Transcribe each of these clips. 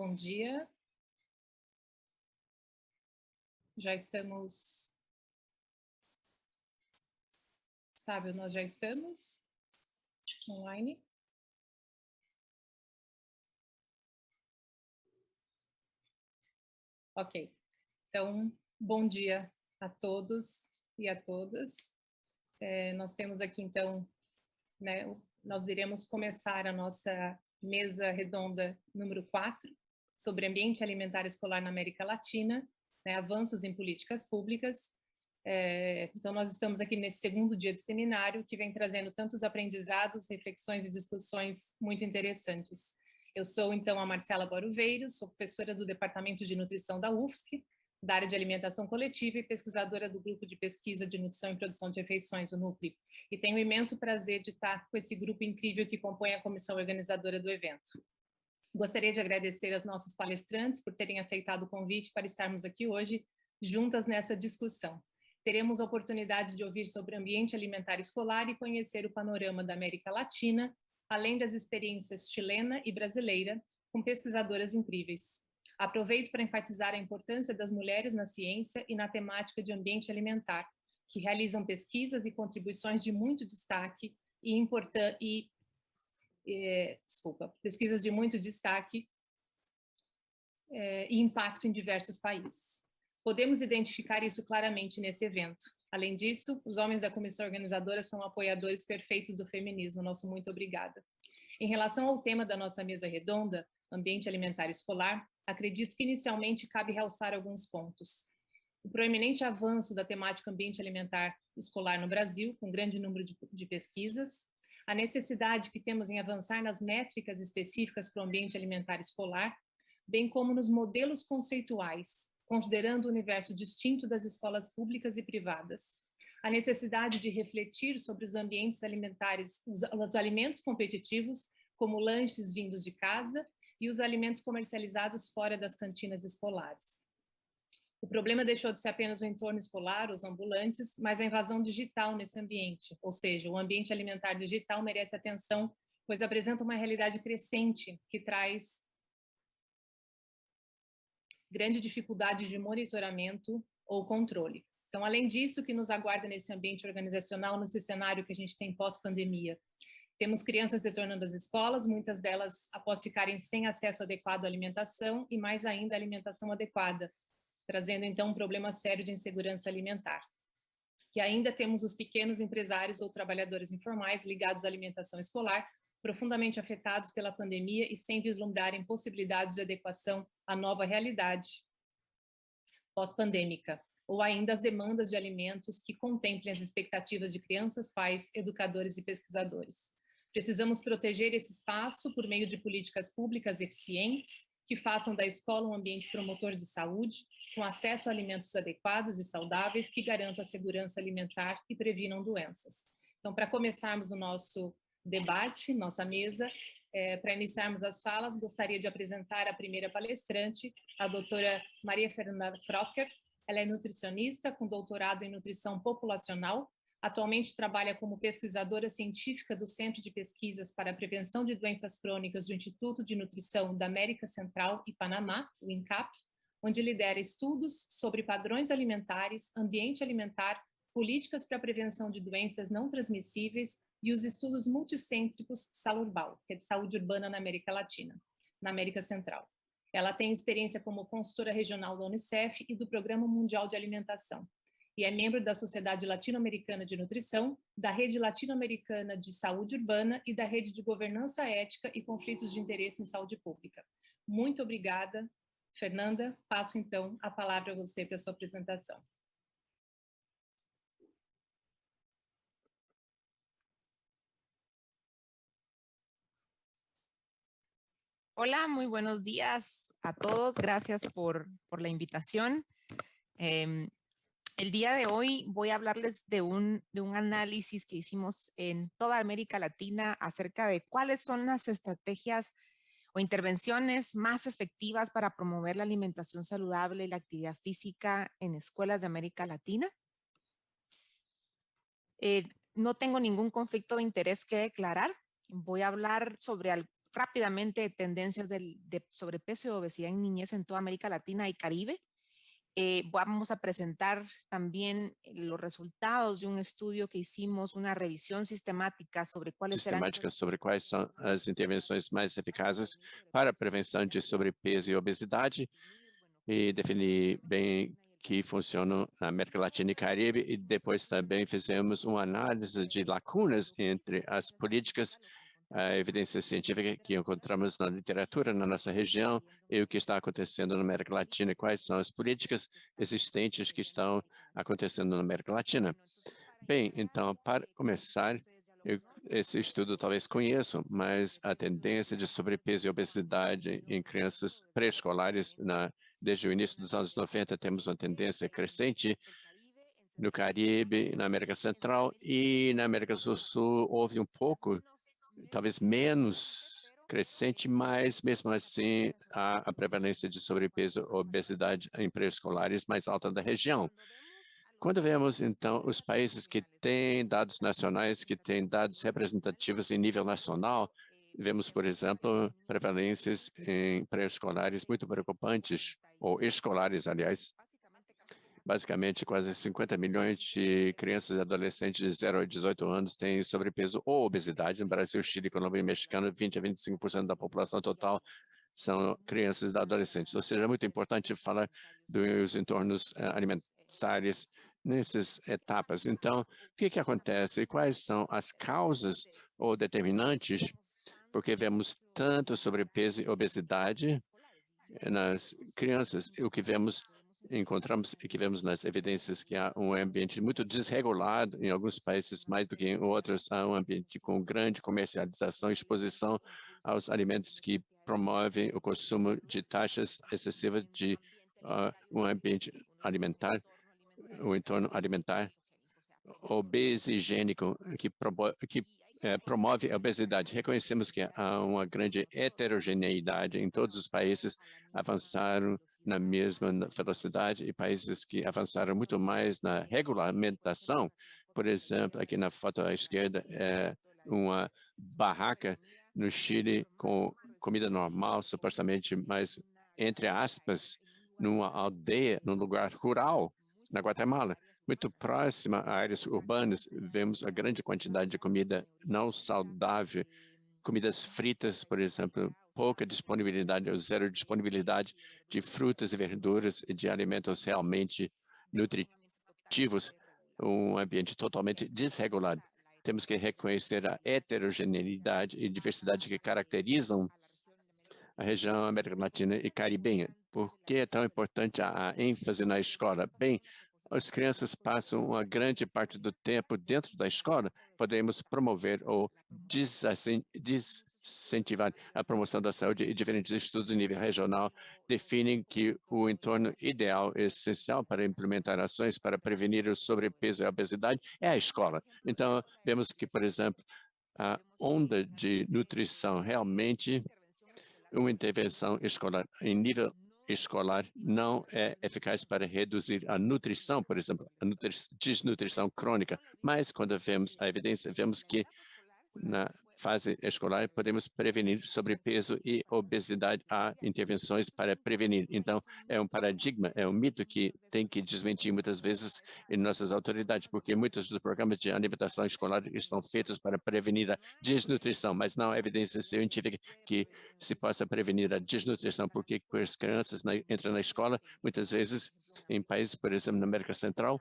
Bom dia. Já estamos... Sábio, nós já estamos online. Ok. Então, bom dia a todos e a todas. Nós temos aqui, então, nós iremos começar a nossa mesa redonda número 4, sobre ambiente alimentar escolar na América Latina, avanços em políticas públicas. Então, nós estamos aqui nesse segundo dia de seminário, que vem trazendo tantos aprendizados, reflexões e discussões muito interessantes. Eu sou, então, a Marcela Baruveiro, sou professora do Departamento de Nutrição da UFSC, da área de alimentação coletiva e pesquisadora do Grupo de Pesquisa de Nutrição e Produção de Refeições, o NUPRE, e tenho o imenso prazer de estar com esse grupo incrível que compõe a comissão organizadora do evento. Gostaria de agradecer aos nossos palestrantes por terem aceitado o convite para estarmos aqui hoje, juntas nessa discussão. Teremos a oportunidade de ouvir sobre ambiente alimentar escolar e conhecer o panorama da América Latina, além das experiências chilena e brasileira, com pesquisadoras incríveis. Aproveito para enfatizar a importância das mulheres na ciência e na temática de ambiente alimentar, que realizam pesquisas e contribuições de muito destaque pesquisas de muito destaque e impacto em diversos países. Podemos identificar isso claramente nesse evento. Além disso, os homens da comissão organizadora são apoiadores perfeitos do feminismo. Nosso muito obrigada. Em relação ao tema da nossa mesa redonda, ambiente alimentar escolar, acredito que inicialmente cabe realçar alguns pontos. O proeminente avanço da temática ambiente alimentar escolar no Brasil, com grande número de pesquisas, a necessidade que temos em avançar nas métricas específicas para o ambiente alimentar escolar, bem como nos modelos conceituais, considerando o universo distinto das escolas públicas e privadas, a necessidade de refletir sobre os ambientes alimentares, os alimentos competitivos, como lanches vindos de casa, e os alimentos comercializados fora das cantinas escolares. O problema deixou de ser apenas o entorno escolar, os ambulantes, mas a invasão digital nesse ambiente, ou seja, o ambiente alimentar digital merece atenção, pois apresenta uma realidade crescente que traz grande dificuldade de monitoramento ou controle. Então, além disso, o que nos aguarda nesse ambiente organizacional, nesse cenário que a gente tem pós-pandemia? Temos crianças retornando às escolas, muitas delas após ficarem sem acesso adequado à alimentação e mais ainda à alimentação adequada, trazendo então um problema sério de insegurança alimentar. E ainda temos os pequenos empresários ou trabalhadores informais ligados à alimentação escolar, profundamente afetados pela pandemia e sem vislumbrarem possibilidades de adequação à nova realidade pós-pandêmica, ou ainda as demandas de alimentos que contemplem as expectativas de crianças, pais, educadores e pesquisadores. Precisamos proteger esse espaço por meio de políticas públicas eficientes que façam da escola um ambiente promotor de saúde, com acesso a alimentos adequados e saudáveis que garantam a segurança alimentar e previnam doenças. Então, para começarmos o nosso debate, nossa mesa, para iniciarmos as falas, gostaria de apresentar a primeira palestrante, a doutora Maria Fernanda Crocker. Ela é nutricionista com doutorado em nutrição populacional. Atualmente trabalha como pesquisadora científica do Centro de Pesquisas para a Prevenção de Doenças Crônicas do Instituto de Nutrição da América Central e Panamá, o INCAP, onde lidera estudos sobre padrões alimentares, ambiente alimentar, políticas para a prevenção de doenças não transmissíveis e os estudos multicêntricos Salurbal, que é de saúde urbana na América Latina, na América Central. Ela tem experiência como consultora regional da Unicef e do Programa Mundial de Alimentação, e é membro da Sociedade Latino-Americana de Nutrição, da Rede Latino-Americana de Saúde Urbana e da Rede de Governança Ética e Conflitos de Interesse em Saúde Pública. Muito obrigada, Fernanda. Passo, então, a palavra a você para a sua apresentação. Hola, muy buenos días a todos. Gracias por la invitación. El día de hoy voy a hablarles de un análisis que hicimos en toda América Latina acerca de cuáles son las estrategias o intervenciones más efectivas para promover la alimentación saludable y la actividad física en escuelas de América Latina. No tengo ningún conflicto de interés que declarar. Voy a hablar sobre rápidamente tendencias de sobrepeso y obesidad en niñez en toda América Latina y Caribe. Vamos a presentar también los resultados de un estudio que hicimos, una revisión sistemática sobre cuáles eran sobre quais são as intervenções mais eficazes para a prevenção de sobrepeso e obesidade e definir bem que funcionam na América Latina e Caribe, e depois também fizemos uma análise de lacunas entre as políticas, a evidência científica que encontramos na literatura na nossa região e o que está acontecendo na América Latina, quais são as políticas existentes que estão acontecendo na América Latina. Bem, então, para começar, esse estudo talvez conheçam, mas a tendência de sobrepeso e obesidade em crianças pré-escolares, desde o início dos anos 90, temos uma tendência crescente. No Caribe, na América Central e na América do Sul, houve um pouco, talvez menos crescente, mas mesmo assim a prevalência de sobrepeso e obesidade em pré-escolares mais alta da região. Quando vemos, então, os países que têm dados nacionais, que têm dados representativos em nível nacional, vemos, por exemplo, prevalências em pré-escolares muito preocupantes, ou escolares, aliás. Basicamente, quase 50 milhões de crianças e adolescentes de 0 a 18 anos têm sobrepeso ou obesidade. No Brasil, Chile, Colômbia e Mexicano, 20 a 25% da população total são crianças e adolescentes. Ou seja, é muito importante falar dos entornos alimentares nessas etapas. Então, o que acontece? Quais são as causas ou determinantes? Porque vemos tanto sobrepeso e obesidade nas crianças. O que encontramos e que vemos nas evidências que há um ambiente muito desregulado em alguns países mais do que em outros, há um ambiente com grande comercialização e exposição aos alimentos que promovem o consumo de taxas excessivas de um ambiente alimentar, o entorno alimentar obesigênico que promove a obesidade. Reconhecemos que há uma grande heterogeneidade em todos os países, avançaram na mesma velocidade e países que avançaram muito mais na regulamentação. Por exemplo, aqui na foto à esquerda é uma barraca no Chile com comida normal, supostamente, mas, entre aspas, numa aldeia, num lugar rural, na Guatemala, muito próxima a áreas urbanas, vemos a grande quantidade de comida não saudável, comidas fritas, por exemplo, pouca disponibilidade ou zero disponibilidade de frutas e verduras e de alimentos realmente nutritivos, um ambiente totalmente desregulado. Temos que reconhecer a heterogeneidade e diversidade que caracterizam a região América Latina e Caribenha. Por que é tão importante a ênfase na escola? Bem, as crianças passam uma grande parte do tempo dentro da escola, podemos promover ou desincentivar a promoção da saúde, e diferentes estudos em nível regional definem que o entorno ideal e essencial para implementar ações para prevenir o sobrepeso e a obesidade é a escola. Então, vemos que, por exemplo, a onda de nutrição realmente, uma intervenção escolar em nível escolar não é eficaz para reduzir a nutrição, por exemplo, a desnutrição crônica, mas quando vemos a evidência, vemos que na fase escolar podemos prevenir sobrepeso e obesidade. Há intervenções para prevenir. Então, é um paradigma, é um mito que tem que desmentir muitas vezes em nossas autoridades, porque muitos dos programas de alimentação escolar estão feitos para prevenir a desnutrição, mas não há evidência científica que se possa prevenir a desnutrição, porque as crianças entram na escola, muitas vezes em países, por exemplo, na América Central,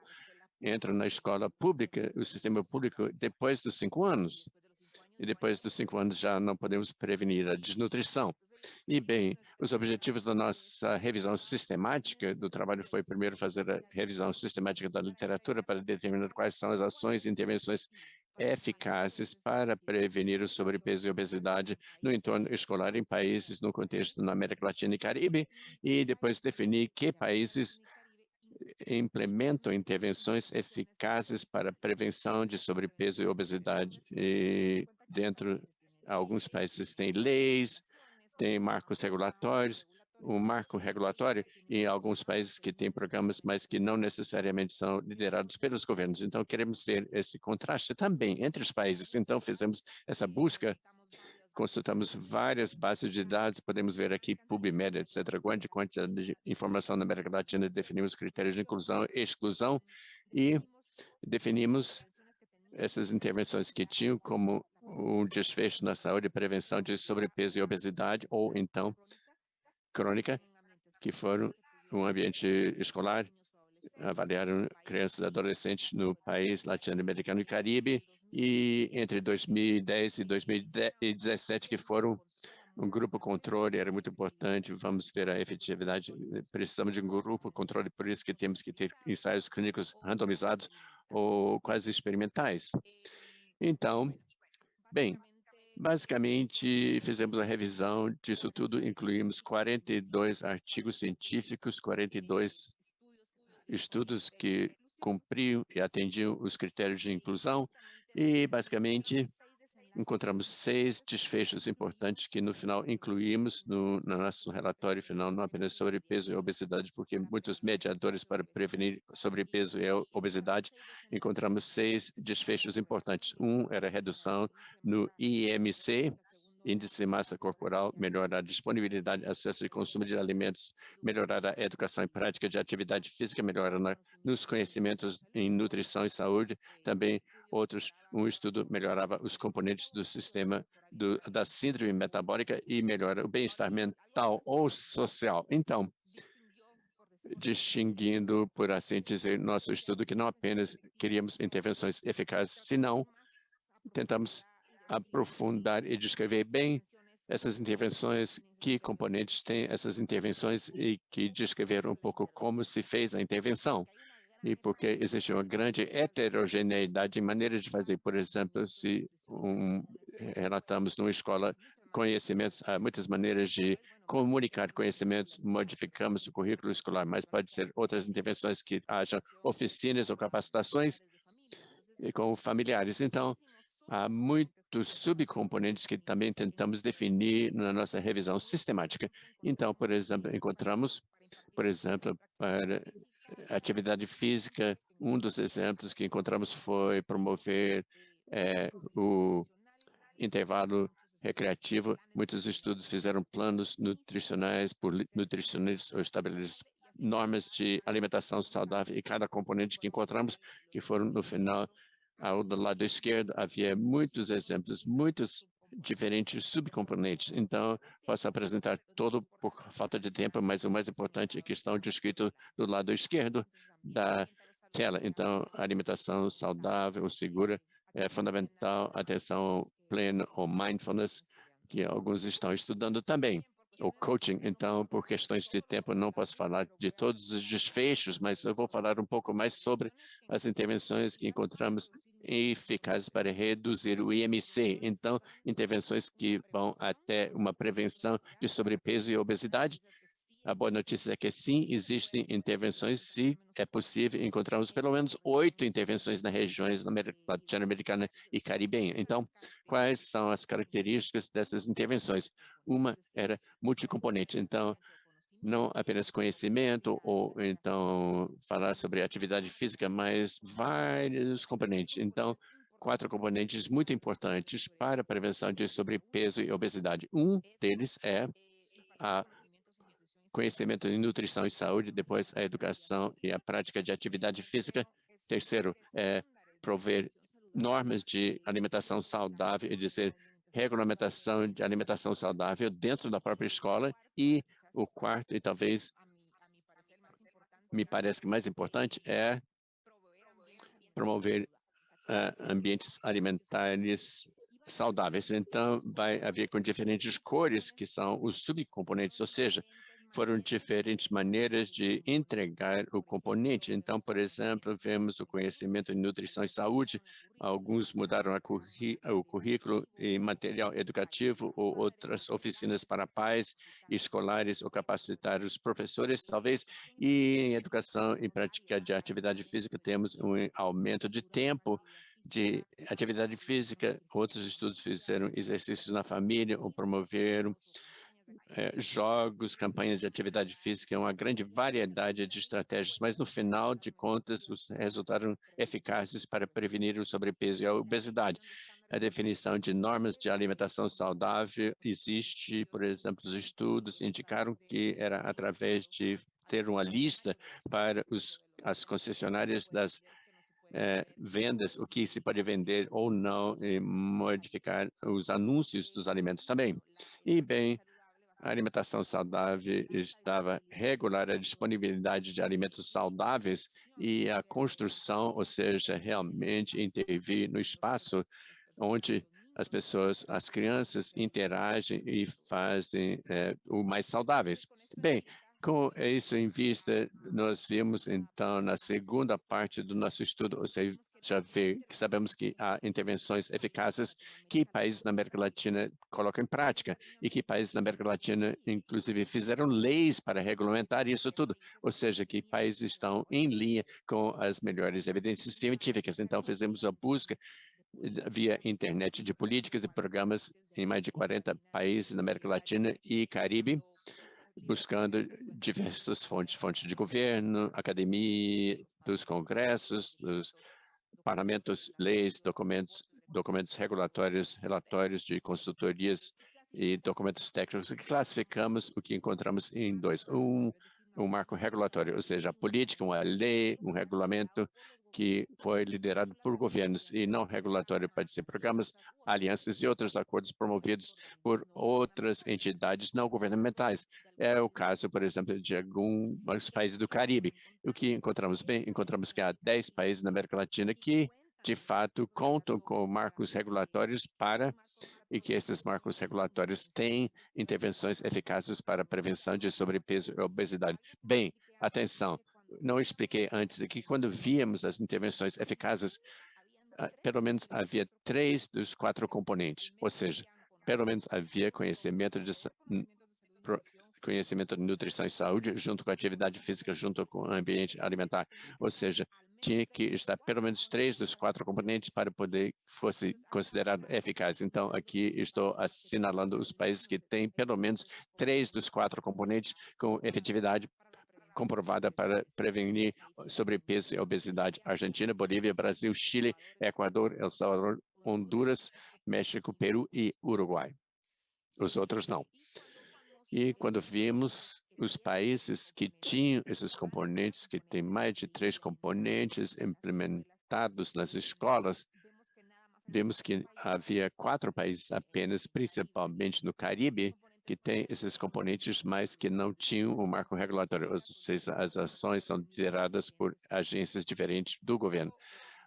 entram na escola pública, o sistema público, depois dos 5 anos. E depois dos 5 anos já não podemos prevenir a desnutrição. E, bem, os objetivos da nossa revisão sistemática do trabalho foi, primeiro, fazer a revisão sistemática da literatura para determinar quais são as ações e intervenções eficazes para prevenir o sobrepeso e obesidade no entorno escolar em países no contexto na América Latina e Caribe, e depois definir que países implementam intervenções eficazes para a prevenção de sobrepeso e obesidade. E dentro, alguns países têm leis, têm marcos regulatórios, um marco regulatório em alguns países que têm programas, mas que não necessariamente são liderados pelos governos. Então, queremos ver esse contraste também entre os países. Então, fizemos essa busca consultamos várias bases de dados, podemos ver aqui PubMed, etc., grande quantidade de informação na América Latina, definimos critérios de inclusão e exclusão e definimos essas intervenções que tinham como um desfecho na saúde e prevenção de sobrepeso e obesidade, ou então crônica, que foram um ambiente escolar, avaliaram crianças e adolescentes no país latino-americano e Caribe, e entre 2010 e 2017, que foram um grupo controle, era muito importante, vamos ver a efetividade, precisamos de um grupo controle, por isso que temos que ter ensaios clínicos randomizados ou quase experimentais. Então, bem, basicamente, fizemos a revisão disso tudo, incluímos 42 artigos científicos, 42 estudos que cumpriam e atendiam os critérios de inclusão e, basicamente, encontramos 6 desfechos importantes que, no final, incluímos no nosso relatório final, não apenas sobre peso e obesidade, porque muitos mediadores para prevenir sobrepeso e obesidade, encontramos 6 desfechos importantes. Um era a redução no IMC, Índice de Massa Corporal, melhorar a disponibilidade, acesso e consumo de alimentos, melhorar a educação e prática de atividade física, melhorar nos conhecimentos em nutrição e saúde, também um estudo melhorava os componentes do sistema da síndrome metabólica e melhora o bem-estar mental ou social. Então, distinguindo, por assim dizer, nosso estudo que não apenas queríamos intervenções eficazes, senão tentamos aprofundar e descrever bem essas intervenções, que componentes têm essas intervenções e que descreveram um pouco como se fez a intervenção. E porque existe uma grande heterogeneidade em maneiras de fazer. Por exemplo, se relatamos numa escola conhecimentos, há muitas maneiras de comunicar conhecimentos, modificamos o currículo escolar, mas pode ser outras intervenções que hajam oficinas ou capacitações e com familiares. Então, há muitos subcomponentes que também tentamos definir na nossa revisão sistemática. Então, por exemplo, encontramos, por exemplo, para atividade física, um dos exemplos que encontramos foi promover o intervalo recreativo. Muitos estudos fizeram planos nutricionais por nutricionistas ou estabeleceram normas de alimentação saudável e cada componente que encontramos, que foram no final, do lado esquerdo, havia muitos exemplos, muitos diferentes subcomponentes. Então, posso apresentar todo por falta de tempo, mas o mais importante é que estão descritos do lado esquerdo da tela. Então, alimentação saudável, segura, é fundamental, atenção plena ou mindfulness, que alguns estão estudando também. O coaching, então, por questões de tempo, não posso falar de todos os desfechos, mas eu vou falar um pouco mais sobre as intervenções que encontramos eficazes para reduzir o IMC. Então, intervenções que vão até uma prevenção de sobrepeso e obesidade. A boa notícia é que sim, existem intervenções, se é possível, encontramos pelo menos 8 intervenções nas regiões latino-americana e caribenha. Então, quais são as características dessas intervenções? Uma era multicomponente, então, não apenas conhecimento ou então falar sobre atividade física, mas vários componentes. Então, 4 componentes muito importantes para a prevenção de sobrepeso e obesidade. Um deles é a conhecimento em nutrição e saúde, depois a educação e a prática de atividade física. Terceiro, prover normas de alimentação saudável, e dizer, regulamentação de alimentação saudável dentro da própria escola. E o quarto, e talvez me parece que mais importante, é promover ambientes alimentares saudáveis. Então, vai haver com diferentes cores, que são os subcomponentes, ou seja, foram diferentes maneiras de entregar o componente. Então, por exemplo, vemos o conhecimento em nutrição e saúde, alguns mudaram o currículo e material educativo, ou outras oficinas para pais, escolares, ou capacitar os professores, talvez. E em educação e prática de atividade física, temos um aumento de tempo de atividade física. Outros estudos fizeram exercícios na família ou promoveram jogos, campanhas de atividade física, uma grande variedade de estratégias, mas no final de contas, os resultados eficazes para prevenir o sobrepeso e a obesidade. a definição de normas de alimentação saudável existe, por exemplo, os estudos indicaram que era através de ter uma lista para as concessionárias das vendas, o que se pode vender ou não, e modificar os anúncios dos alimentos também. E, bem, a alimentação saudável estava regular, a disponibilidade de alimentos saudáveis e a construção, ou seja, realmente intervir no espaço onde as pessoas, as crianças interagem e fazem o mais saudáveis. Bem, com isso em vista, nós vimos então na segunda parte do nosso estudo, ou seja, já vê que sabemos que há intervenções eficazes que países na América Latina colocam em prática e que países na América Latina, inclusive, fizeram leis para regulamentar isso tudo, ou seja, que países estão em linha com as melhores evidências científicas. Então, fizemos a busca via internet de políticas e programas em mais de 40 países na América Latina e Caribe, buscando diversas fontes de governo, academia, dos congressos, dos parlamentos, leis, documentos regulatórios, relatórios de consultorias e documentos técnicos, que classificamos o que encontramos em dois. Um marco regulatório, ou seja, a política, uma lei, um regulamento que foi liderado por governos e não regulatório, pode ser programas, alianças e outros acordos promovidos por outras entidades não governamentais. É o caso, por exemplo, de alguns países do Caribe. O que encontramos bem? Encontramos que há 10 países na América Latina que, de fato, contam com marcos regulatórios e que esses marcos regulatórios têm intervenções eficazes para a prevenção de sobrepeso e obesidade. Bem, atenção, não expliquei antes que quando víamos as intervenções eficazes, pelo menos havia 3 dos 4 componentes, ou seja, pelo menos havia conhecimento de nutrição e saúde, junto com a atividade física, junto com o ambiente alimentar, ou seja, tinha que estar pelo menos 3 dos 4 componentes para poder fosse considerado eficaz. Então, aqui estou assinalando os países que têm pelo menos 3 dos 4 componentes com efetividade comprovada para prevenir sobrepeso e obesidade: Argentina, Bolívia, Brasil, Chile, Equador, El Salvador, Honduras, México, Peru e Uruguai. Os outros não. E quando vimos os países que tinham esses componentes, que têm mais de 3 componentes implementados nas escolas, vimos que havia 4 países apenas, principalmente no Caribe, que tem esses componentes, mas que não tinham um marco regulatório, ou seja, as ações são lideradas por agências diferentes do governo.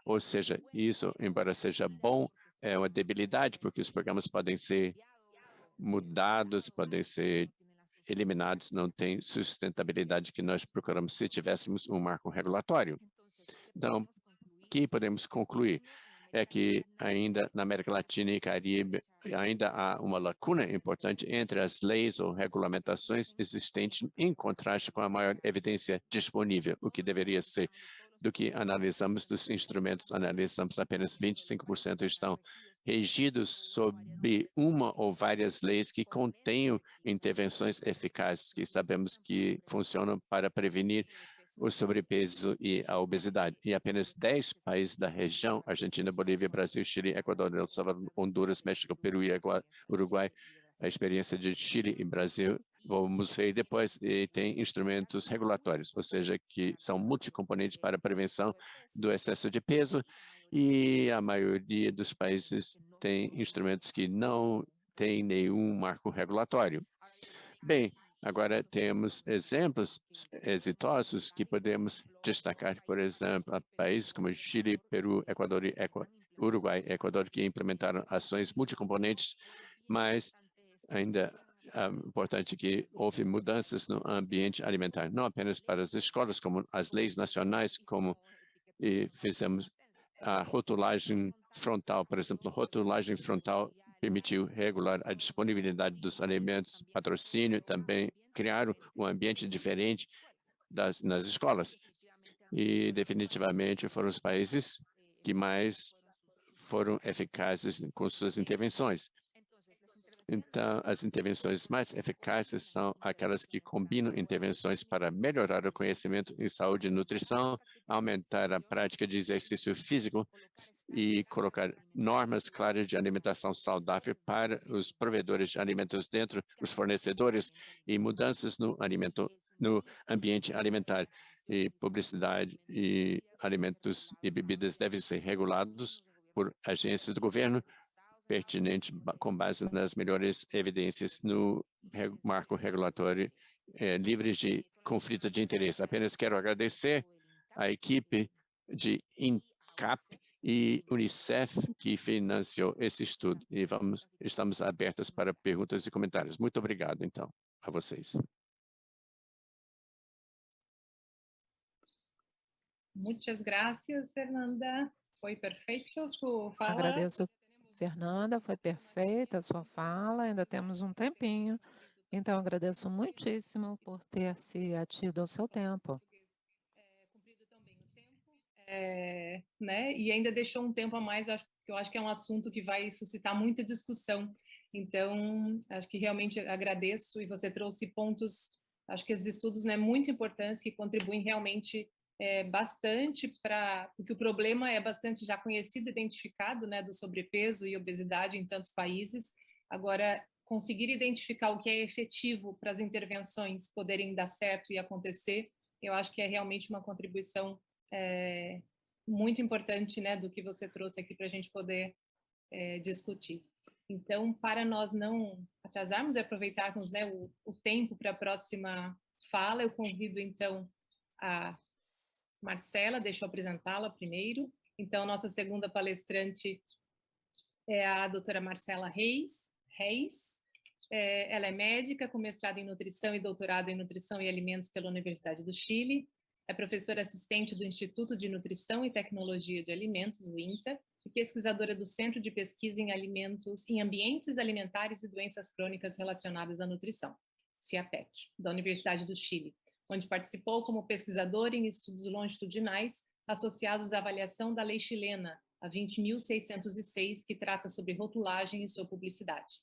Ou seja, isso, embora seja bom, é uma debilidade, porque os programas podem ser mudados, podem ser eliminados, não tem sustentabilidade que nós procuramos se tivéssemos um marco regulatório. Então, o que podemos concluir? É que ainda na América Latina e Caribe ainda há uma lacuna importante entre as leis ou regulamentações existentes em contraste com a maior evidência disponível, o que deveria ser do que analisamos dos instrumentos, analisamos apenas 25% estão regidos sob uma ou várias leis que contenham intervenções eficazes que sabemos que funcionam para prevenir o sobrepeso e a obesidade. E apenas 10 países da região, Argentina, Bolívia, Brasil, Chile, Equador, El Salvador, Honduras, México, Peru e Uruguai, a experiência de Chile e Brasil, vamos ver depois, e tem instrumentos regulatórios, ou seja, que são multicomponentes para a prevenção do excesso de peso, e a maioria dos países tem instrumentos que não têm nenhum marco regulatório. Bem, agora temos exemplos exitosos que podemos destacar, por exemplo, a países como Chile, Peru, Equador e Uruguai, Equador, que implementaram ações multicomponentes, mas ainda é importante que houve mudanças no ambiente alimentar, não apenas para as escolas, como as leis nacionais, como fizemos a rotulagem frontal, por exemplo, rotulagem frontal permitiu regular a disponibilidade dos alimentos, patrocínio, também criaram um ambiente diferente nas escolas. E definitivamente foram os países que mais foram eficazes com suas intervenções. Então, as intervenções mais eficazes são aquelas que combinam intervenções para melhorar o conhecimento em saúde e nutrição, aumentar a prática de exercício físico e colocar normas claras de alimentação saudável para os provedores de alimentos dentro, os fornecedores, e mudanças no ambiente alimentar. E publicidade e alimentos e bebidas devem ser regulados por agências do governo pertinente com base nas melhores evidências no marco regulatório livre de conflito de interesse. Apenas quero agradecer à equipe de INCAP e Unicef que financiou esse estudo e estamos abertas para perguntas e comentários. Muito obrigado, então, a vocês. Muitas graças, Fernanda. Foi perfeito sua fala. Agradeço, Fernanda, foi perfeita a sua fala, ainda temos um tempinho, então agradeço muitíssimo por ter se atido ao seu tempo. Cumprido também o tempo, né? E ainda deixou um tempo a mais, eu acho que é um assunto que vai suscitar muita discussão. Então, acho que realmente agradeço, e você trouxe pontos, acho que esses estudos, né, muito importantes, que contribuem realmente bastante porque o problema é bastante já conhecido, identificado, né, do sobrepeso e obesidade em tantos países. Agora, conseguir identificar o que é efetivo para as intervenções poderem dar certo e acontecer, eu acho que é realmente uma contribuição muito importante, né, do que você trouxe aqui para a gente poder discutir. Então, para nós não atrasarmos e aproveitarmos, né, o tempo para a próxima fala, eu convido, então, a Marcela, deixa eu apresentá-la primeiro. Então, nossa segunda palestrante é a doutora Marcela Reis. Ela é médica com mestrado em nutrição e doutorado em nutrição e alimentos pela Universidade do Chile. É professora assistente do Instituto de Nutrição e Tecnologia de Alimentos, o INTA, e pesquisadora do Centro de Pesquisa em Alimentos, em Ambientes Alimentares e Doenças Crônicas Relacionadas à Nutrição, CIAPEC, da Universidade do Chile, onde participou como pesquisador em estudos longitudinais associados à avaliação da lei chilena, a 20.606, que trata sobre rotulagem e sua publicidade.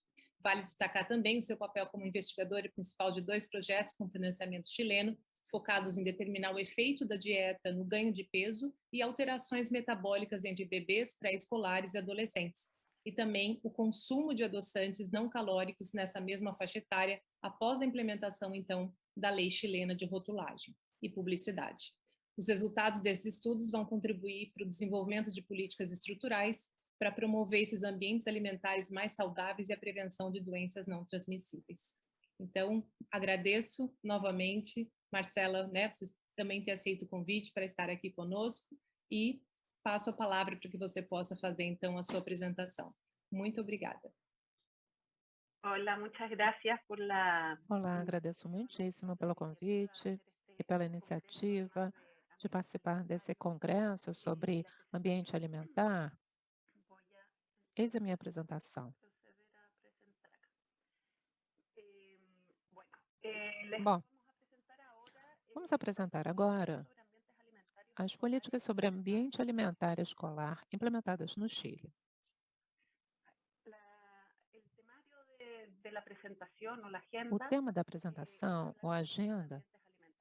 Vale destacar também o seu papel como investigadora principal de 2 projetos com financiamento chileno, focados em determinar o efeito da dieta no ganho de peso e alterações metabólicas entre bebês, pré-escolares e adolescentes, e também o consumo de adoçantes não calóricos nessa mesma faixa etária após a implementação, então, da lei chilena de rotulagem e publicidade. Os resultados desses estudos vão contribuir para o desenvolvimento de políticas estruturais para promover esses ambientes alimentares mais saudáveis e a prevenção de doenças não transmissíveis. Então, agradeço novamente, Marcela, né, você também ter aceito o convite para estar aqui conosco, e passo a palavra para que você possa fazer, então, a sua apresentação. Muito obrigada. Olá, muitas gracias por la... Olá, agradeço muitíssimo pelo convite e pela iniciativa de participar desse congresso sobre ambiente alimentar. Eis a minha apresentação. Bom, vamos apresentar agora as políticas sobre ambiente alimentar escolar implementadas no Chile. O tema da apresentação, ou agenda,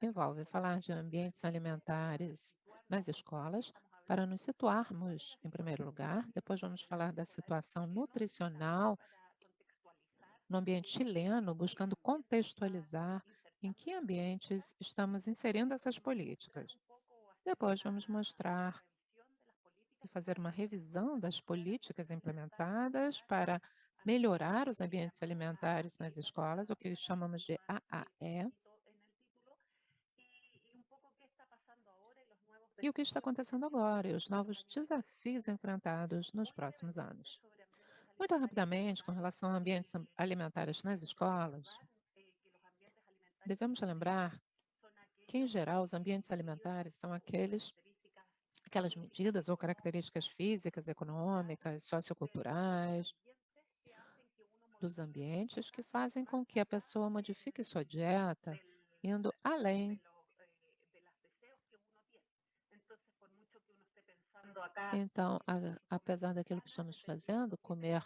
envolve falar de ambientes alimentares nas escolas, para nos situarmos em primeiro lugar. Depois vamos falar da situação nutricional no ambiente chileno, buscando contextualizar em que ambientes estamos inserindo essas políticas. Depois vamos mostrar e fazer uma revisão das políticas implementadas para melhorar os ambientes alimentares nas escolas, o que chamamos de AAE. E o que está acontecendo agora e os novos desafios enfrentados nos próximos anos. Muito rapidamente, com relação a ambientes alimentares nas escolas, devemos lembrar que, em geral, os ambientes alimentares são aquelas medidas ou características físicas, econômicas, socioculturais dos ambientes que fazem com que a pessoa modifique sua dieta, indo além. Então, apesar daquilo que estamos fazendo, comer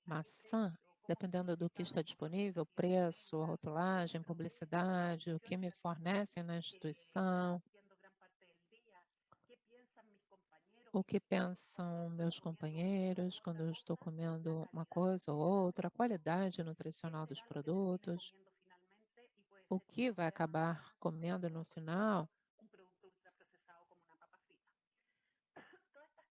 maçã dependendo do que está disponível, preço, rotulagem, publicidade, o que me fornecem na instituição, o que pensam meus companheiros quando eu estou comendo uma coisa ou outra, a qualidade nutricional dos produtos, o que vai acabar comendo no final.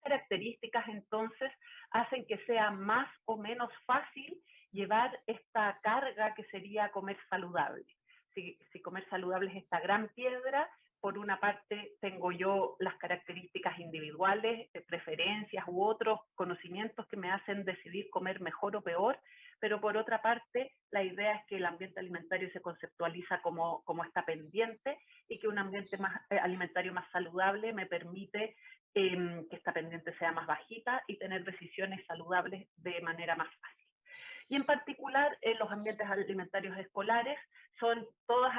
Características entonces hacen que sea más o menos fácil llevar esta carga que sería comer saludable. Si comer saludable es esta gran piedra, por una parte tengo yo las características individuales, preferencias u otros conocimientos que me hacen decidir comer mejor o peor, pero por otra parte la idea es que el ambiente alimentario se conceptualiza como esta pendiente y que un ambiente alimentario más saludable me permite que esta pendiente sea más bajita y tener decisiones saludables de manera más fácil. Y en particular, los ambientes alimentarios escolares son todas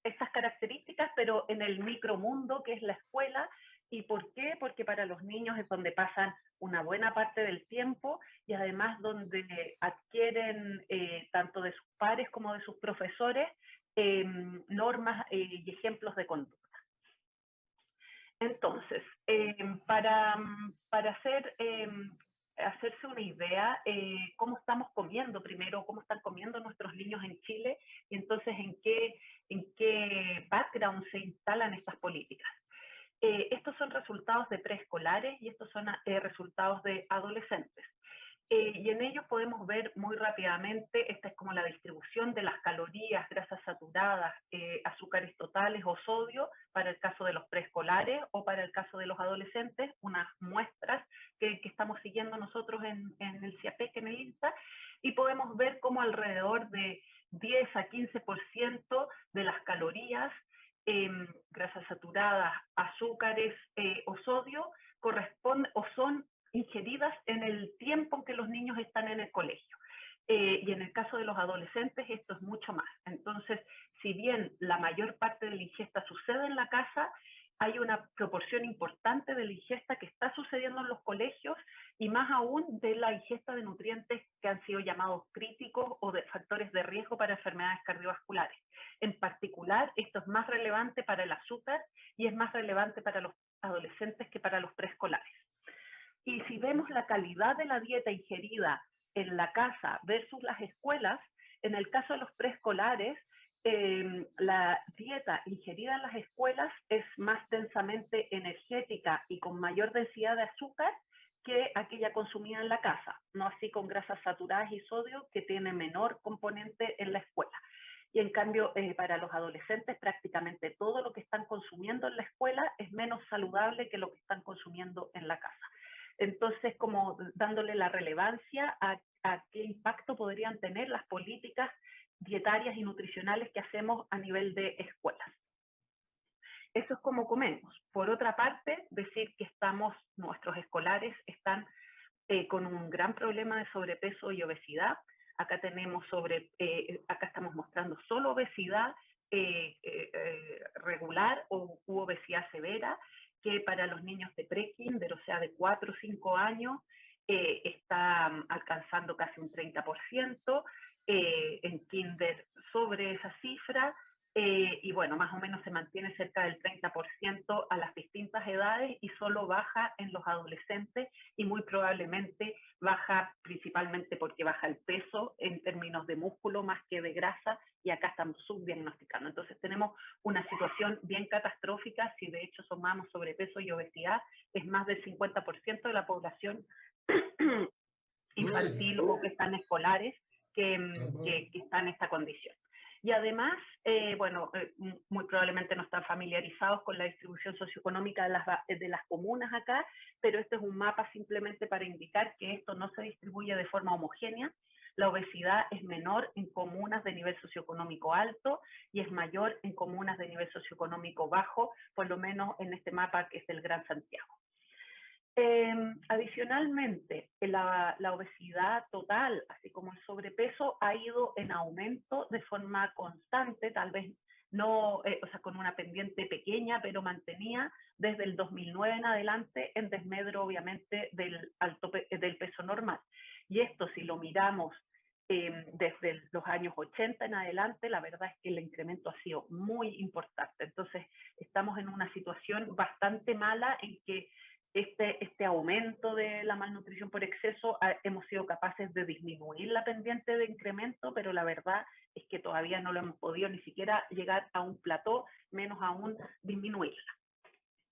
estas características, pero en el micromundo que es la escuela. ¿Y por qué? Porque para los niños es donde pasan una buena parte del tiempo y además donde adquieren tanto de sus pares como de sus profesores normas y ejemplos de conducta. Entonces, para hacerse una idea, cómo estamos comiendo primero, cómo están comiendo nuestros niños en Chile, y entonces en qué background se instalan estas políticas. Estos son resultados de preescolares y estos son resultados de adolescentes. Y en ellos podemos ver muy rápidamente, esta es como la distribución de las calorías, grasas saturadas, azúcares totales o sodio para el caso de los preescolares o para el caso de los adolescentes, unas muestras que estamos siguiendo nosotros en el CIAPEC, en el INTA, y podemos ver cómo alrededor de 10 a 15% de las calorías, grasas saturadas, azúcares o sodio, corresponden o son ingeridas en el tiempo en que los niños están en el colegio. Y en el caso de los adolescentes esto es mucho más. Entonces, si bien la mayor parte de la ingesta sucede en la casa, hay una proporción importante de la ingesta que está sucediendo en los colegios y más aún de la ingesta de nutrientes que han sido llamados críticos o de factores de riesgo para enfermedades cardiovasculares. En particular, esto es más relevante para el azúcar y es más relevante para los adolescentes que para los preescolares. Y si vemos la calidad de la dieta ingerida en la casa versus las escuelas, en el caso de los preescolares, la dieta ingerida en las escuelas es más densamente energética y con mayor densidad de azúcar que aquella consumida en la casa, no así con grasas saturadas y sodio que tiene menor componente en la escuela. Y en cambio, para los adolescentes, prácticamente todo lo que están consumiendo en la escuela es menos saludable que lo que están consumiendo en la casa. Entonces, como dándole la relevancia a qué impacto podrían tener las políticas dietarias y nutricionales que hacemos a nivel de escuelas. Eso es como comemos. Por otra parte, decir que nuestros escolares están con un gran problema de sobrepeso y obesidad. Acá acá estamos mostrando solo obesidad regular u obesidad severa, que para los niños de pre-kinder, o sea, de 4 o 5 años, está alcanzando casi un 30%, en kinder sobre esa cifra, y bueno, más o menos se mantiene cerca del 30% a las distintas edades y solo baja en los adolescentes y muy probablemente baja principalmente porque baja el peso en términos de músculo más que de grasa, y acá estamos subdiagnosticando. Entonces tenemos una situación bien catastrófica. Si de hecho sumamos sobrepeso y obesidad, es más del 50% de la población infantil o que están escolares que está en esta condición. Y además, muy probablemente no están familiarizados con la distribución socioeconómica de las comunas acá, pero este es un mapa simplemente para indicar que esto no se distribuye de forma homogénea. La obesidad es menor en comunas de nivel socioeconómico alto y es mayor en comunas de nivel socioeconómico bajo, por lo menos en este mapa que es el Gran Santiago. Adicionalmente, la obesidad total, así como el sobrepeso, ha ido en aumento de forma constante, tal vez no, con una pendiente pequeña, pero mantenida desde el 2009 en adelante, en desmedro obviamente del peso normal. Y esto, si lo miramos desde los años 80 en adelante, la verdad es que el incremento ha sido muy importante. Entonces, estamos en una situación bastante mala en que este aumento de la malnutrición por exceso hemos sido capaces de disminuir la pendiente de incremento, pero la verdad es que todavía no lo hemos podido ni siquiera llegar a un plató, menos aún disminuirla.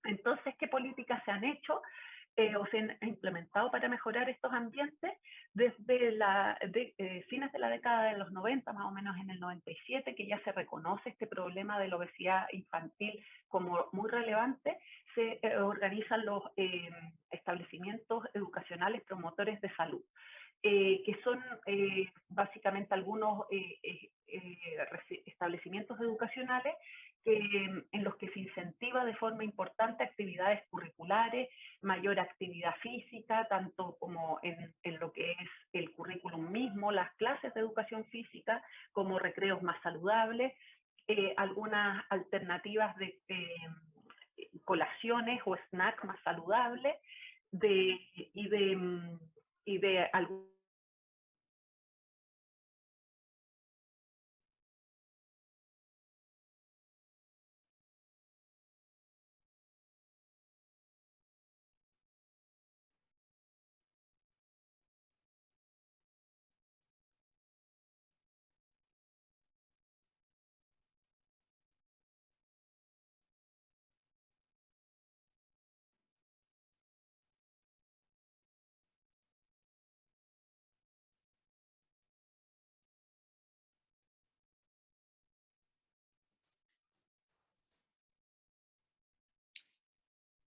Entonces, ¿qué políticas se han hecho o se han implementado para mejorar estos ambientes? Desde fines de la década de los 90, más o menos en el 97, que ya se reconoce este problema de la obesidad infantil como muy relevante, se organizan los establecimientos educacionales promotores de salud, que son básicamente algunos establecimientos educacionales en los que se incentiva de forma importante actividades curriculares, mayor actividad física, tanto como en lo que es el currículum mismo, las clases de educación física, como recreos más saludables, algunas alternativas de colaciones o snacks más saludables, y de algún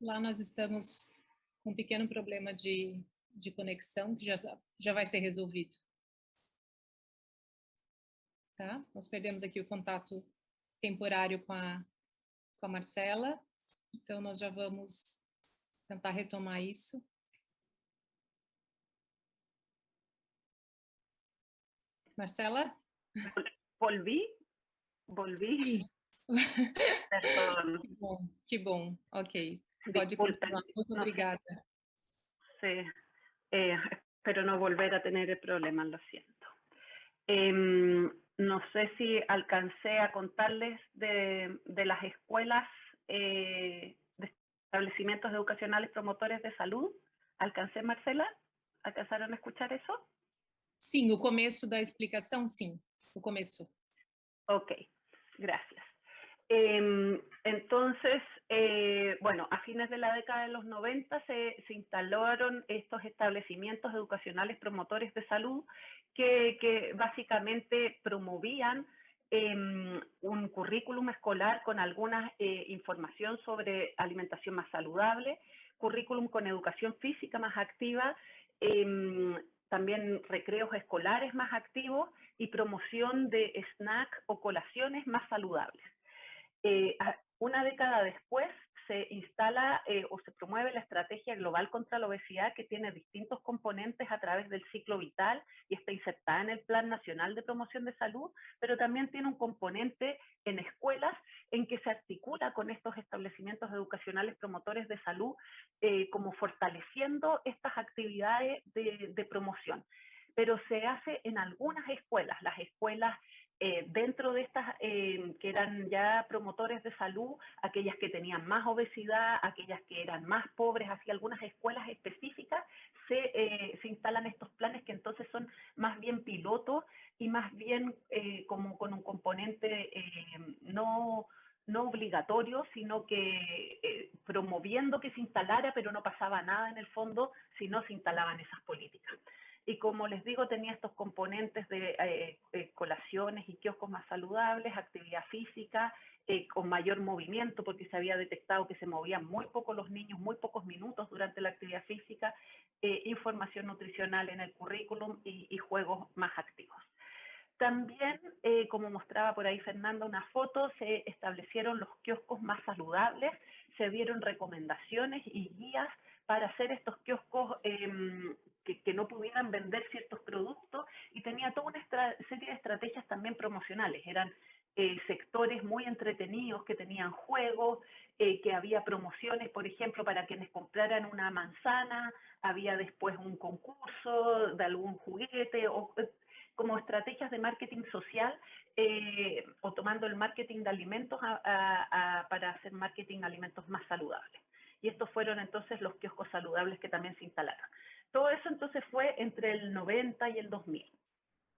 Lá nós estamos com um pequeno problema de conexão, que já vai ser resolvido. Tá? Nós perdemos aqui o contato temporário com a Marcela, então nós já vamos tentar retomar isso. Marcela? Volví. Sim. Perdón. Que bom, ok. Disculpen, Pode continuar, muito obrigada. Sí, espero no volver a tener el problema, lo siento. No sé si alcancé a contarles de las escuelas, de establecimientos educacionales promotores de salud. ¿Alcancé, Marcela? ¿Alcanzaron a escuchar eso? Sim, o começo da explicação, sim, o começo. Ok, gracias. Entonces, bueno, a fines de la década de los 90 se instalaron estos establecimientos educacionales promotores de salud que básicamente promovían un currículum escolar con alguna información sobre alimentación más saludable, currículum con educación física más activa, también recreos escolares más activos y promoción de snacks o colaciones más saludables. Una década después se instala o se promueve la Estrategia Global contra la Obesidad, que tiene distintos componentes a través del ciclo vital y está insertada en el Plan Nacional de Promoción de Salud, pero también tiene un componente en escuelas en que se articula con estos establecimientos educacionales promotores de salud, como fortaleciendo estas actividades de promoción. Pero se hace en algunas escuelas, las escuelas dentro de estas que eran ya promotores de salud, aquellas que tenían más obesidad, aquellas que eran más pobres, así algunas escuelas específicas, se instalan estos planes que entonces son más bien pilotos y más bien como con un componente no obligatorio, sino que promoviendo que se instalara, pero no pasaba nada en el fondo si no se instalaban esas políticas. Y como les digo, tenía estos componentes de colaciones y kioscos más saludables, actividad física, con mayor movimiento, porque se había detectado que se movían muy poco los niños, muy pocos minutos durante la actividad física, información nutricional en el currículum y juegos más activos. También, como mostraba por ahí Fernanda una foto, se establecieron los kioscos más saludables, se dieron recomendaciones y guías para hacer estos kioscos que no pudieran vender ciertos productos, y tenía toda una serie de estrategias también promocionales. Eran sectores muy entretenidos que tenían juegos, que había promociones, por ejemplo, para quienes compraran una manzana, había después un concurso de algún juguete, o como estrategias de marketing social o tomando el marketing de alimentos para hacer marketing de alimentos más saludables. Y estos fueron entonces los kioscos saludables que también se instalaron. Todo eso entonces fue entre el 90 y el 2000.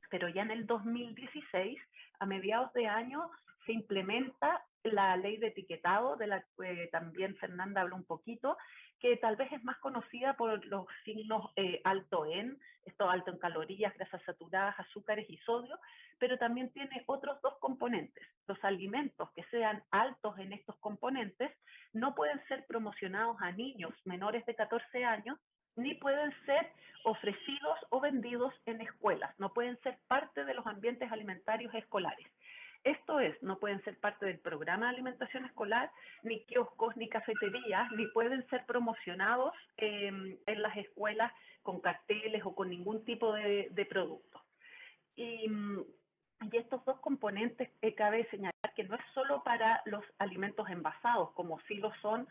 Pero ya en el 2016, a mediados de año, se implementa la ley de etiquetado, de la que también Fernanda habló un poquito, que tal vez es más conocida por los signos alto en, esto alto en calorías, grasas saturadas, azúcares y sodio, pero también tiene otros dos componentes. Los alimentos que sean altos en estos componentes no pueden ser promocionados a niños menores de 14 años, ni pueden ser ofrecidos o vendidos en escuelas, no pueden ser parte de los ambientes alimentarios escolares. Esto es, no pueden ser parte del programa de alimentación escolar, ni kioscos, ni cafeterías, ni pueden ser promocionados en las escuelas con carteles o con ningún tipo de producto. Y estos dos componentes cabe señalar que no es solo para los alimentos envasados, como sí lo son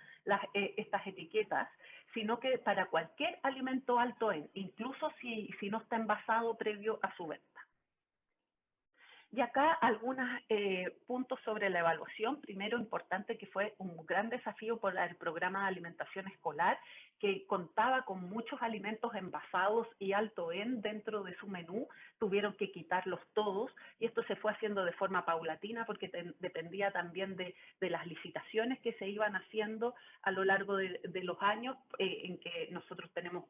estas etiquetas, sino que para cualquier alimento alto en, incluso si no está envasado previo a su venta. Y acá algunos puntos sobre la evaluación. Primero, importante que fue un gran desafío por el programa de alimentación escolar, que contaba con muchos alimentos envasados y alto en dentro de su menú. Tuvieron que quitarlos todos y esto se fue haciendo de forma paulatina porque dependía también de las licitaciones que se iban haciendo a lo largo de los años en que nosotros tenemos,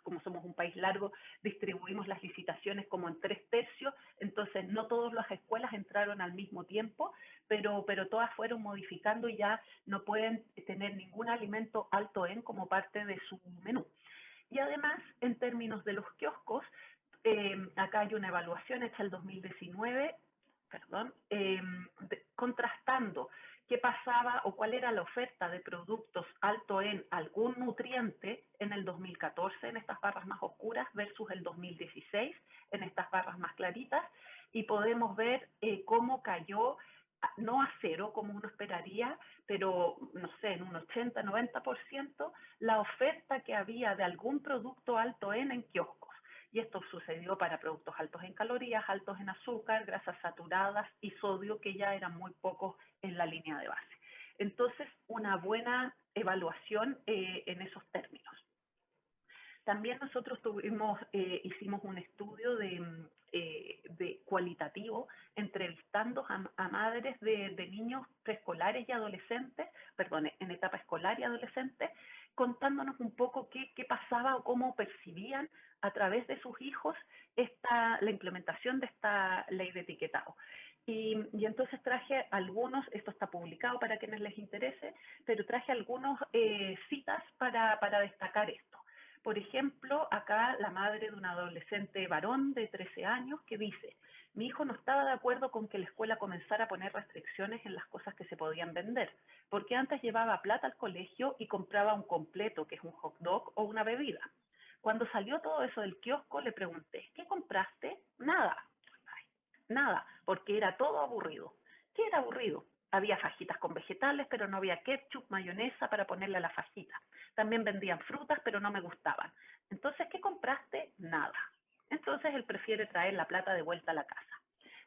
como somos un país largo, distribuimos las licitaciones como en 3 tercios, entonces no todas las escuelas entraron al mismo tiempo, pero todas fueron modificando y ya no pueden tener ningún alimento alto en como parte de su menú. Y además, en términos de los kioscos, acá hay una evaluación hecha el 2019, contrastando qué pasaba o cuál era la oferta de productos alto en algún nutriente en el 2014 en estas barras más oscuras versus el 2016 en estas barras más claritas, y podemos ver cómo cayó, no a cero como uno esperaría, pero no sé, en un 80-90% la oferta que había de algún producto alto en kioscos. Y esto sucedió para productos altos en calorías, altos en azúcar, grasas saturadas y sodio, que ya eran muy pocos en la línea de base. Entonces, una buena evaluación en esos términos. También nosotros hicimos un estudio de cualitativo, entrevistando a madres de niños preescolares y adolescentes, perdón, en etapa escolar y adolescente, contándonos un poco qué pasaba o cómo percibían a través de sus hijos la implementación de esta ley de etiquetado. Y entonces traje algunos, esto está publicado para quienes les interese, pero traje algunas citas para destacar esto. Por ejemplo, acá la madre de un adolescente varón de 13 años que dice: mi hijo no estaba de acuerdo con que la escuela comenzara a poner restricciones en las cosas que se podían vender, porque antes llevaba plata al colegio y compraba un completo, que es un hot dog o una bebida. Cuando salió todo eso del kiosco, le pregunté: ¿qué compraste? Nada. Ay, nada, porque era todo aburrido. ¿Qué era aburrido? Había fajitas con vegetales, pero no había ketchup, mayonesa para ponerle a la fajita. También vendían frutas, pero no me gustaban. Entonces, ¿qué compraste? Nada. Entonces, él prefiere traer la plata de vuelta a la casa.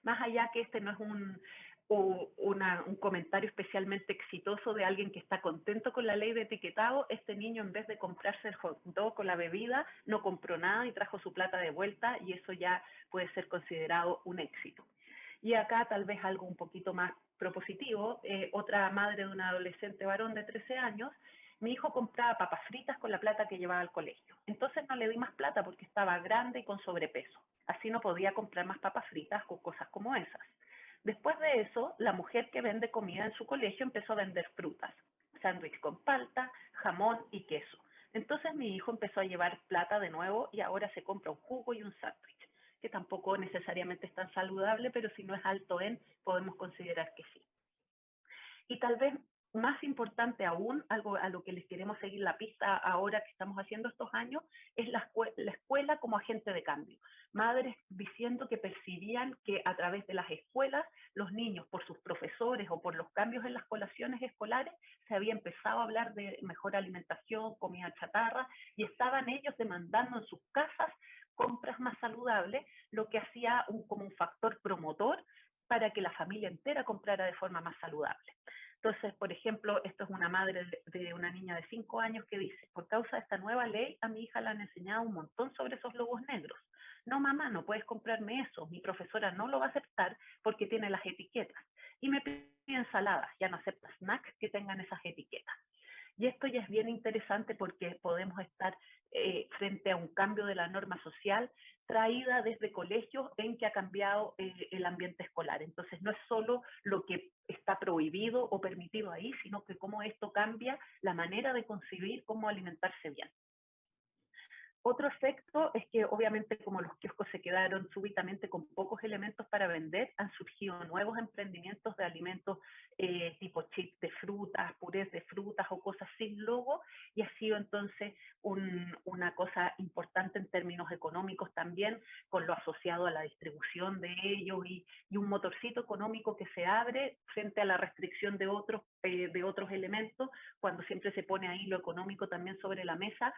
Más allá que este no es un comentario especialmente exitoso de alguien que está contento con la ley de etiquetado, este niño, en vez de comprarse el hot dog con la bebida, no compró nada y trajo su plata de vuelta, y eso ya puede ser considerado un éxito. Y acá tal vez algo un poquito más propositivo, otra madre de un adolescente varón de 13 años, mi hijo compraba papas fritas con la plata que llevaba al colegio. Entonces no le di más plata porque estaba grande y con sobrepeso. Así no podía comprar más papas fritas o cosas como esas. Después de eso, la mujer que vende comida en su colegio empezó a vender frutas, sándwich con palta, jamón y queso. Entonces mi hijo empezó a llevar plata de nuevo y ahora se compra un jugo y un sándwich, que tampoco necesariamente es tan saludable, pero si no es alto en, podemos considerar que sí. Y tal vez más importante aún, algo a lo que les queremos seguir la pista ahora que estamos haciendo estos años, es la escuela como agente de cambio. Madres diciendo que percibían que a través de las escuelas, los niños, por sus profesores o por los cambios en las colaciones escolares, se había empezado a hablar de mejor alimentación, comida chatarra, y estaban ellos demandando en sus casas compras más saludables, lo que hacía como un factor promotor para que la familia entera comprara de forma más saludable. Entonces, por ejemplo, esto es una madre de una niña de 5 años que dice, por causa de esta nueva ley, a mi hija le han enseñado un montón sobre esos globos negros. No, mamá, no puedes comprarme eso, mi profesora no lo va a aceptar porque tiene las etiquetas. Y me pide ensaladas, ya no acepta snacks que tengan esas etiquetas. Y esto ya es bien interesante porque podemos estar frente a un cambio de la norma social traída desde colegios en que ha cambiado el ambiente escolar. Entonces no es solo lo que está prohibido o permitido ahí, sino que cómo esto cambia la manera de concebir cómo alimentarse bien. Otro efecto es que obviamente como los kioscos se quedaron súbitamente con pocos elementos para vender, han surgido nuevos emprendimientos de alimentos tipo chips de frutas, purés de frutas o cosas sin logo, y ha sido entonces una cosa importante en términos económicos también, con lo asociado a la distribución de ellos y un motorcito económico que se abre frente a la restricción de otros elementos. Cuando siempre se pone ahí lo económico también sobre la mesa,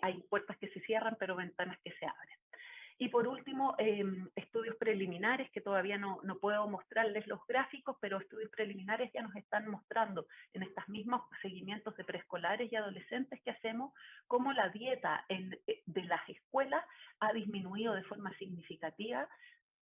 hay puertas que se cierran, pero ventanas que se abren. Y por último, estudios preliminares, que todavía no puedo mostrarles los gráficos, pero estudios preliminares ya nos están mostrando en estos mismos seguimientos de preescolares y adolescentes que hacemos, cómo la dieta de las escuelas ha disminuido de forma significativa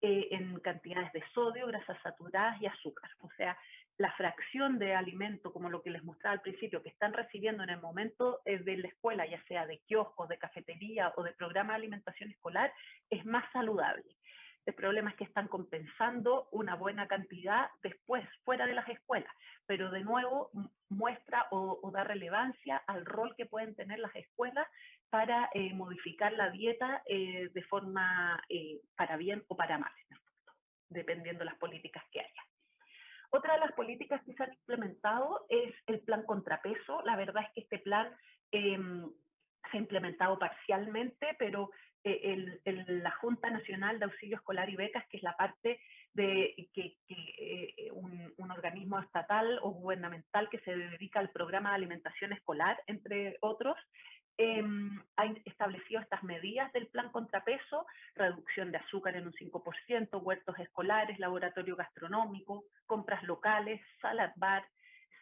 en cantidades de sodio, grasas saturadas y azúcar. O sea, la fracción de alimento, como lo que les mostraba al principio, que están recibiendo en el momento de la escuela, ya sea de kioscos, de cafetería o de programa de alimentación escolar, es más saludable. El problema es que están compensando una buena cantidad después, fuera de las escuelas, pero de nuevo muestra o da relevancia al rol que pueden tener las escuelas para modificar la dieta de forma para bien o para mal, dependiendo de las políticas que haya. Otra de las políticas que se han implementado es el plan contrapeso. La verdad es que este plan se ha implementado parcialmente, pero la Junta Nacional de Auxilio Escolar y Becas, que es la parte de un organismo estatal o gubernamental que se dedica al programa de alimentación escolar, entre otros, ha establecido estas medidas del plan contrapeso: reducción de azúcar en un 5%, huertos escolares, laboratorio gastronómico, compras locales, salad bar,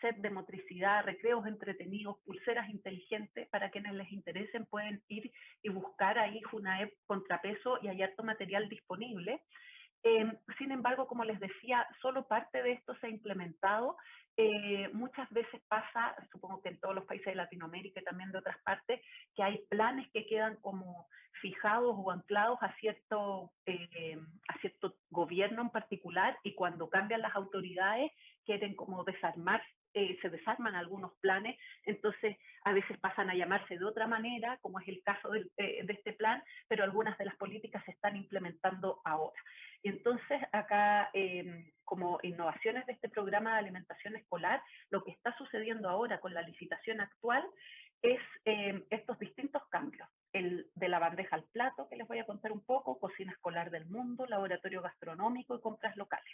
set de motricidad, recreos entretenidos, pulseras inteligentes. Para quienes les interesen pueden ir y buscar ahí Junaep Contrapeso y hay harto material disponible. Sin embargo, como les decía, solo parte de esto se ha implementado. Muchas veces pasa, supongo que en todos los países de Latinoamérica y también de otras partes, que hay planes que quedan como fijados o anclados a cierto gobierno en particular, y cuando cambian las autoridades quieren como desarmar, se desarman algunos planes, entonces a veces pasan a llamarse de otra manera, como es el caso de este plan, pero algunas de las políticas se están implementando ahora. Y entonces acá, como innovaciones de este programa de alimentación escolar, lo que está sucediendo ahora con la licitación actual es estos distintos cambios. El de la bandeja al plato, que les voy a contar un poco, cocina escolar del mundo, laboratorio gastronómico y compras locales.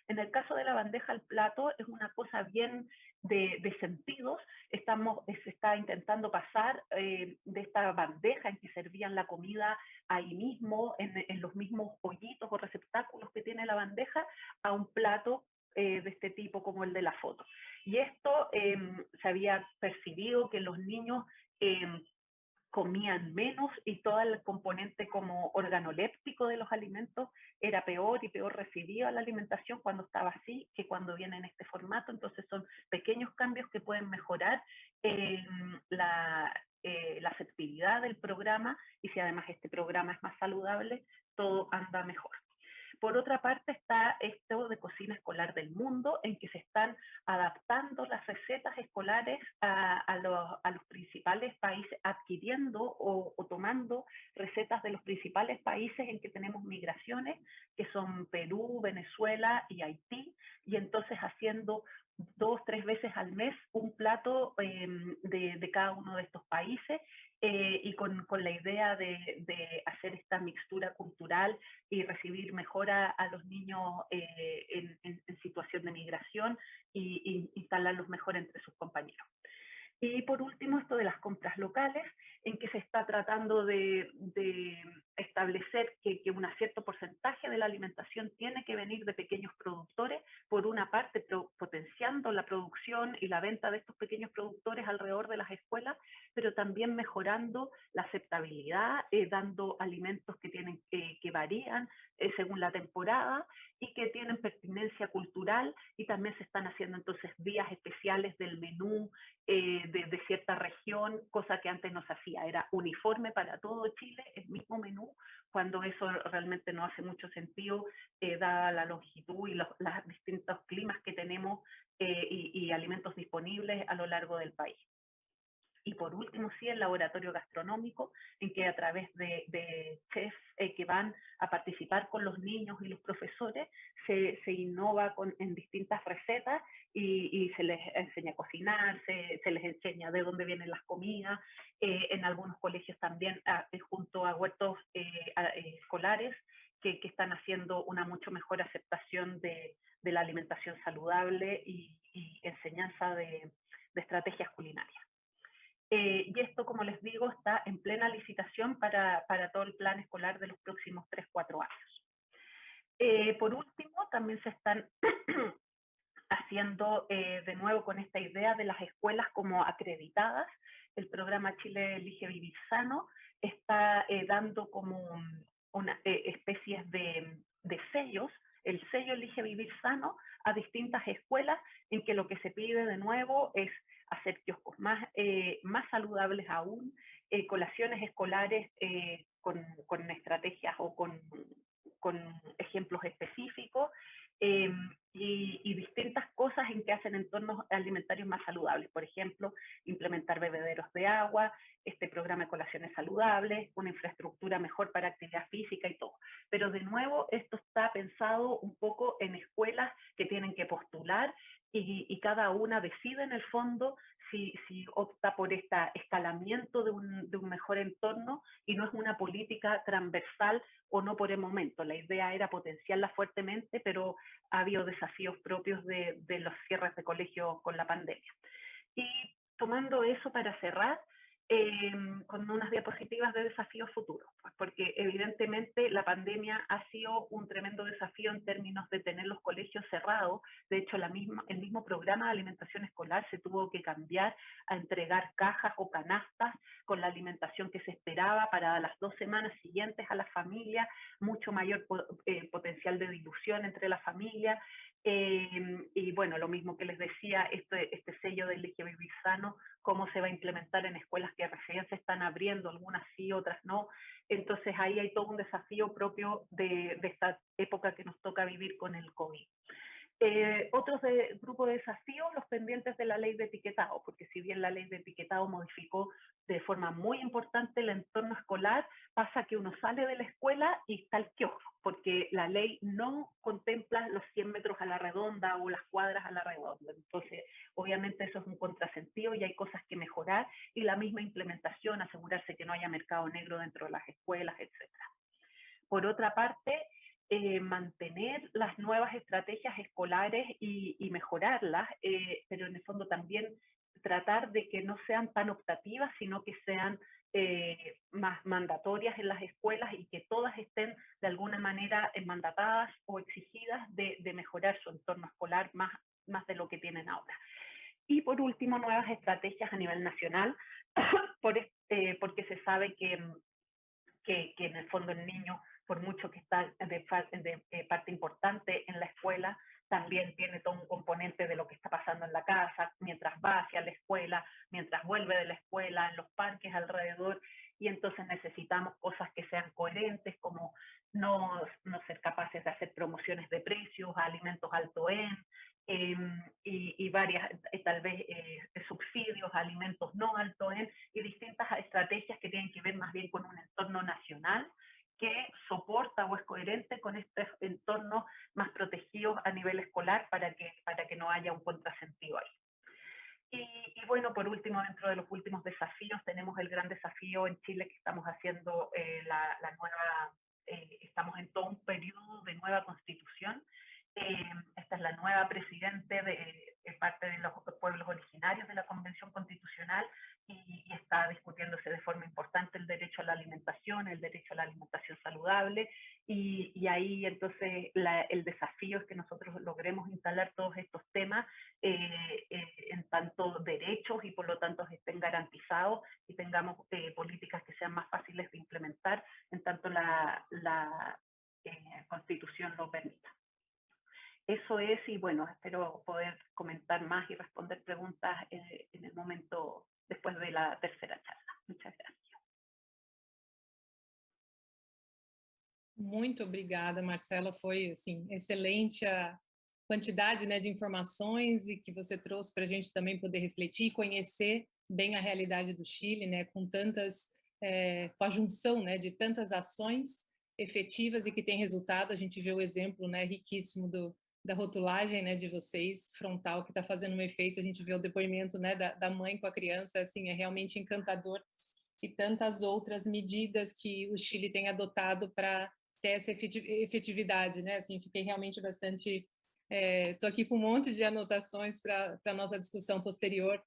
En el caso de la bandeja al plato es una cosa bien de sentidos. Se está intentando pasar de esta bandeja en que servían la comida ahí mismo, en los mismos hoyitos o receptáculos que tiene la bandeja, a un plato de este tipo como el de la foto. Y esto se había percibido que los niños comían menos y todo el componente como organoléptico de los alimentos era peor y peor recibido a la alimentación cuando estaba así que cuando viene en este formato. Entonces son pequeños cambios que pueden mejorar la aceptabilidad del programa, y si además este programa es más saludable, todo anda mejor. Por otra parte está esto de cocina escolar del mundo, en que se están adaptando las recetas escolares a los principales países, adquiriendo o tomando recetas de los principales países en que tenemos migraciones, que son Perú, Venezuela y Haití, y entonces haciendo 2 o 3 veces al mes un plato de cada uno de estos países, y con la idea de hacer esta mixtura cultural y recibir mejor a los niños en situación de migración y instalarlos mejor entre sus compañeros. Y por último, esto de las compras locales, en que se está tratando de establecer que un cierto porcentaje de la alimentación tiene que venir de pequeños productores, por una parte potenciando la producción y la venta de estos pequeños productores alrededor de las escuelas, pero también mejorando la aceptabilidad, dando alimentos que varían según la temporada y que tienen pertinencia cultural, y también se están haciendo entonces días especiales del menú de cierta región, cosa que antes no se hacía, era uniforme para todo Chile, el mismo menú, cuando eso realmente no hace mucho sentido, dada la longitud y los distintos climas que tenemos y alimentos disponibles a lo largo del país. Y por último, sí, el laboratorio gastronómico, en que a través de chefs que van a participar con los niños y los profesores, se innova en distintas recetas y se les enseña a cocinar, se les enseña de dónde vienen las comidas. En algunos colegios también, junto a huertos escolares, que están haciendo una mucho mejor aceptación de la alimentación saludable y enseñanza de estrategias culinarias. Y esto, como les digo, está en plena licitación para todo el plan escolar de los próximos 3-4 años. Por último, también se están haciendo de nuevo con esta idea de las escuelas como acreditadas. El programa Chile Elige Vivir Sano está dando como una especie de sellos, el sello Elige Vivir Sano, a distintas escuelas, en que lo que se pide de nuevo es hacer kioscos más saludables aún, colaciones escolares con estrategias o con ejemplos específicos, y distintas cosas en que hacen entornos alimentarios más saludables. Por ejemplo, implementar bebederos de agua, este programa de colaciones saludables, una infraestructura mejor para actividad física y todo. Pero de nuevo, esto está pensado un poco en escuelas que tienen que postular y cada una decide en el fondo si opta por este escalamiento de un mejor entorno, y no es una política transversal o no por el momento. La idea era potenciarla fuertemente, pero ha habido desafíos propios de los cierres de colegios con la pandemia. Y tomando eso para cerrar, con unas diapositivas de desafíos futuros, pues porque evidentemente la pandemia ha sido un tremendo desafío en términos de tener los colegios cerrados. De hecho, el mismo programa de alimentación escolar se tuvo que cambiar a entregar cajas o canastas con la alimentación que se esperaba para las 2 semanas siguientes a la familia, mucho mayor potencial de dilución entre la familia. Y bueno, lo mismo que les decía, este sello de Elige Vivir Sano, cómo se va a implementar en escuelas que recién se están abriendo, algunas sí, otras no. Entonces ahí hay todo un desafío propio de esta época que nos toca vivir con el COVID. Otros grupo de desafíos, los pendientes de la ley de etiquetado, porque si bien la ley de etiquetado modificó de forma muy importante el entorno escolar, pasa que uno sale de la escuela y está el kiosco, porque la ley no contempla los 100 metros a la redonda o las cuadras a la redonda. Entonces, obviamente eso es un contrasentido y hay cosas que mejorar, y la misma implementación, asegurarse que no haya mercado negro dentro de las escuelas, etc. Por otra parte, mantener las nuevas estrategias escolares y mejorarlas, pero en el fondo también tratar de que no sean tan optativas, sino que sean más mandatorias en las escuelas, y que todas estén de alguna manera mandatadas o exigidas de mejorar su entorno escolar más de lo que tienen ahora. Y por último, nuevas estrategias a nivel nacional, porque se sabe que en el fondo el niño, por mucho que está de parte importante en la escuela, también tiene todo un componente de lo que está pasando en la casa, mientras va hacia la escuela, mientras vuelve de la escuela, en los parques alrededor, y entonces necesitamos cosas que sean coherentes, como no ser capaces de hacer promociones de precios a alimentos alto en, y varias, tal vez, subsidios a alimentos no alto en, y distintas estrategias que tienen que ver más bien con un entorno nacional que soporta o es coherente con este entorno más protegido a nivel escolar, para que no haya un contrasentido ahí. Y bueno, por último, dentro de los últimos desafíos, tenemos el gran desafío en Chile que estamos haciendo estamos en todo un periodo de nueva constitución. Esta es la nueva presidente parte de los pueblos originarios de la Convención Constitucional y está discutiéndose de forma importante el derecho a la alimentación saludable y ahí entonces el desafío es que nosotros logremos instalar todos estos temas en tanto derechos y por lo tanto estén garantizados y tengamos políticas que sean más fáciles de implementar en tanto la Constitución lo permita. Eso es, y bueno, espero poder comentar más y responder preguntas en el momento después de la tercera charla. Muchas gracias. Muito obrigada, Marcela. Foi, assim, excelente a quantidade, né, de informações e que você trouxe para a gente também poder refletir e conhecer bem a realidade do Chile, né, com com a junção, né, de tantas ações efetivas e que tem resultado. A gente vê o exemplo, né, riquíssimo da rotulagem, né, de vocês, frontal, que está fazendo um efeito. A gente vê o depoimento, né, da mãe com a criança, assim, é realmente encantador. E tantas outras medidas que o Chile tem adotado para ter essa efetividade, né? Assim, fiquei realmente bastante... Estou aqui com um monte de anotações para a nossa discussão posterior.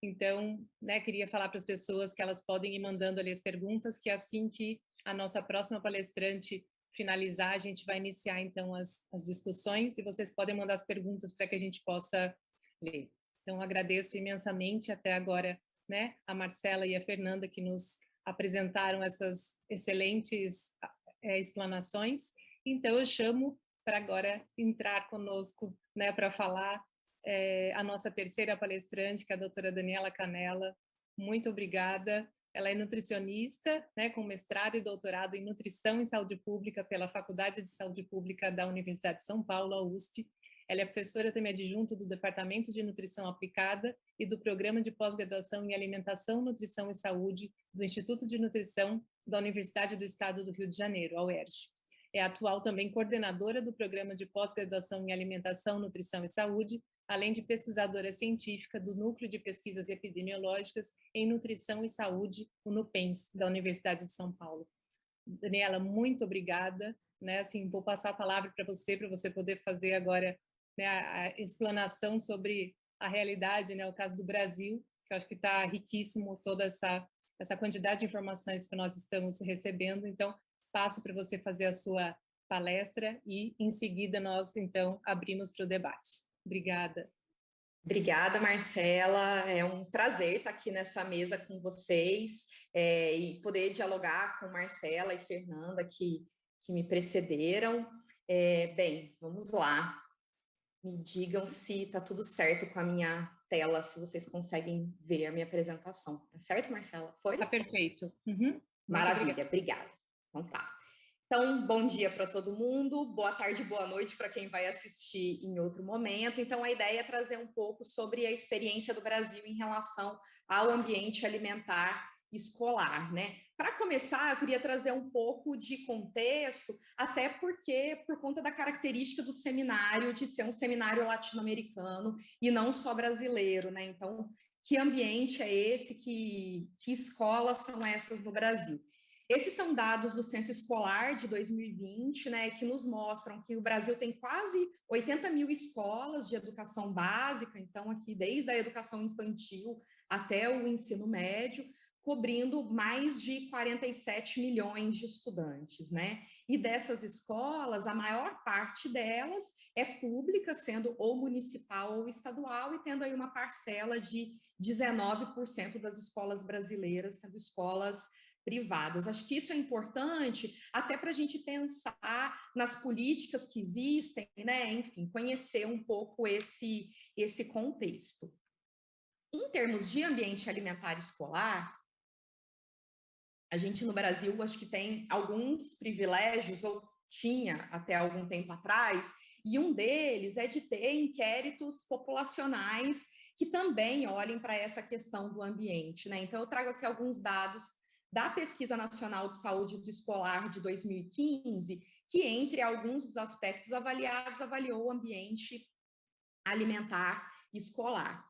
Então, né, queria falar para as pessoas que elas podem ir mandando ali as perguntas, que assim que a nossa próxima palestrante finalizar, a gente vai iniciar, então, as discussões, e vocês podem mandar as perguntas para que a gente possa ler. Então, agradeço imensamente até agora, né, a Marcela e a Fernanda, que nos apresentaram essas excelentes explanações. Então, eu chamo para agora entrar conosco, né, para falar a nossa terceira palestrante, que é a doutora Daniela Canella. Muito obrigada. Ela é nutricionista, né, com mestrado e doutorado em Nutrição e Saúde Pública pela Faculdade de Saúde Pública da Universidade de São Paulo, a USP. Ela é professora também adjunta do Departamento de Nutrição Aplicada e do Programa de Pós-Graduação em Alimentação, Nutrição e Saúde do Instituto de Nutrição da Universidade do Estado do Rio de Janeiro, a UERJ. É atual também coordenadora do Programa de Pós-Graduação em Alimentação, Nutrição e Saúde, além de pesquisadora científica do Núcleo de Pesquisas Epidemiológicas em Nutrição e Saúde, o NUPENS, da Universidade de São Paulo. Daniela, muito obrigada. Né? Assim, vou passar a palavra para você poder fazer agora, né, a explanação sobre a realidade, né, o caso do Brasil, que eu acho que está riquíssimo toda essa quantidade de informações que nós estamos recebendo. Então, passo para você fazer a sua palestra e, em seguida, nós, então, abrimos para o debate. Obrigada. Obrigada, Marcela. É um prazer estar aqui nessa mesa com vocês e poder dialogar com Marcela e Fernanda, que me precederam. Bem, vamos lá. Me digam se está tudo certo com a minha tela, se vocês conseguem ver a minha apresentação. Tá certo, Marcela? Foi? Tá perfeito. Uhum. Maravilha, obrigada. Então tá. Então, bom dia para todo mundo, boa tarde, boa noite para quem vai assistir em outro momento. Então, a ideia é trazer um pouco sobre a experiência do Brasil em relação ao ambiente alimentar escolar, né? Para começar, eu queria trazer um pouco de contexto, até porque, por conta da característica do seminário, de ser um seminário latino-americano e não só brasileiro, né? Então, que ambiente é esse, que escolas são essas no Brasil? Esses são dados do Censo Escolar de 2020, né, que nos mostram que o Brasil tem quase 80 mil escolas de educação básica, então aqui desde a educação infantil até o ensino médio, cobrindo mais de 47 milhões de estudantes, né? E dessas escolas, a maior parte delas é pública, sendo ou municipal ou estadual, e tendo aí uma parcela de 19% das escolas brasileiras sendo escolas privadas. Acho que isso é importante até para a gente pensar nas políticas que existem, né? Enfim, conhecer um pouco esse contexto. Em termos de ambiente alimentar escolar, a gente no Brasil acho que tem alguns privilégios, ou tinha até algum tempo atrás, e um deles é de ter inquéritos populacionais que também olhem para essa questão do ambiente, né? Então eu trago aqui alguns dados da Pesquisa Nacional de Saúde do Escolar de 2015, que, entre alguns dos aspectos avaliados, avaliou o ambiente alimentar escolar.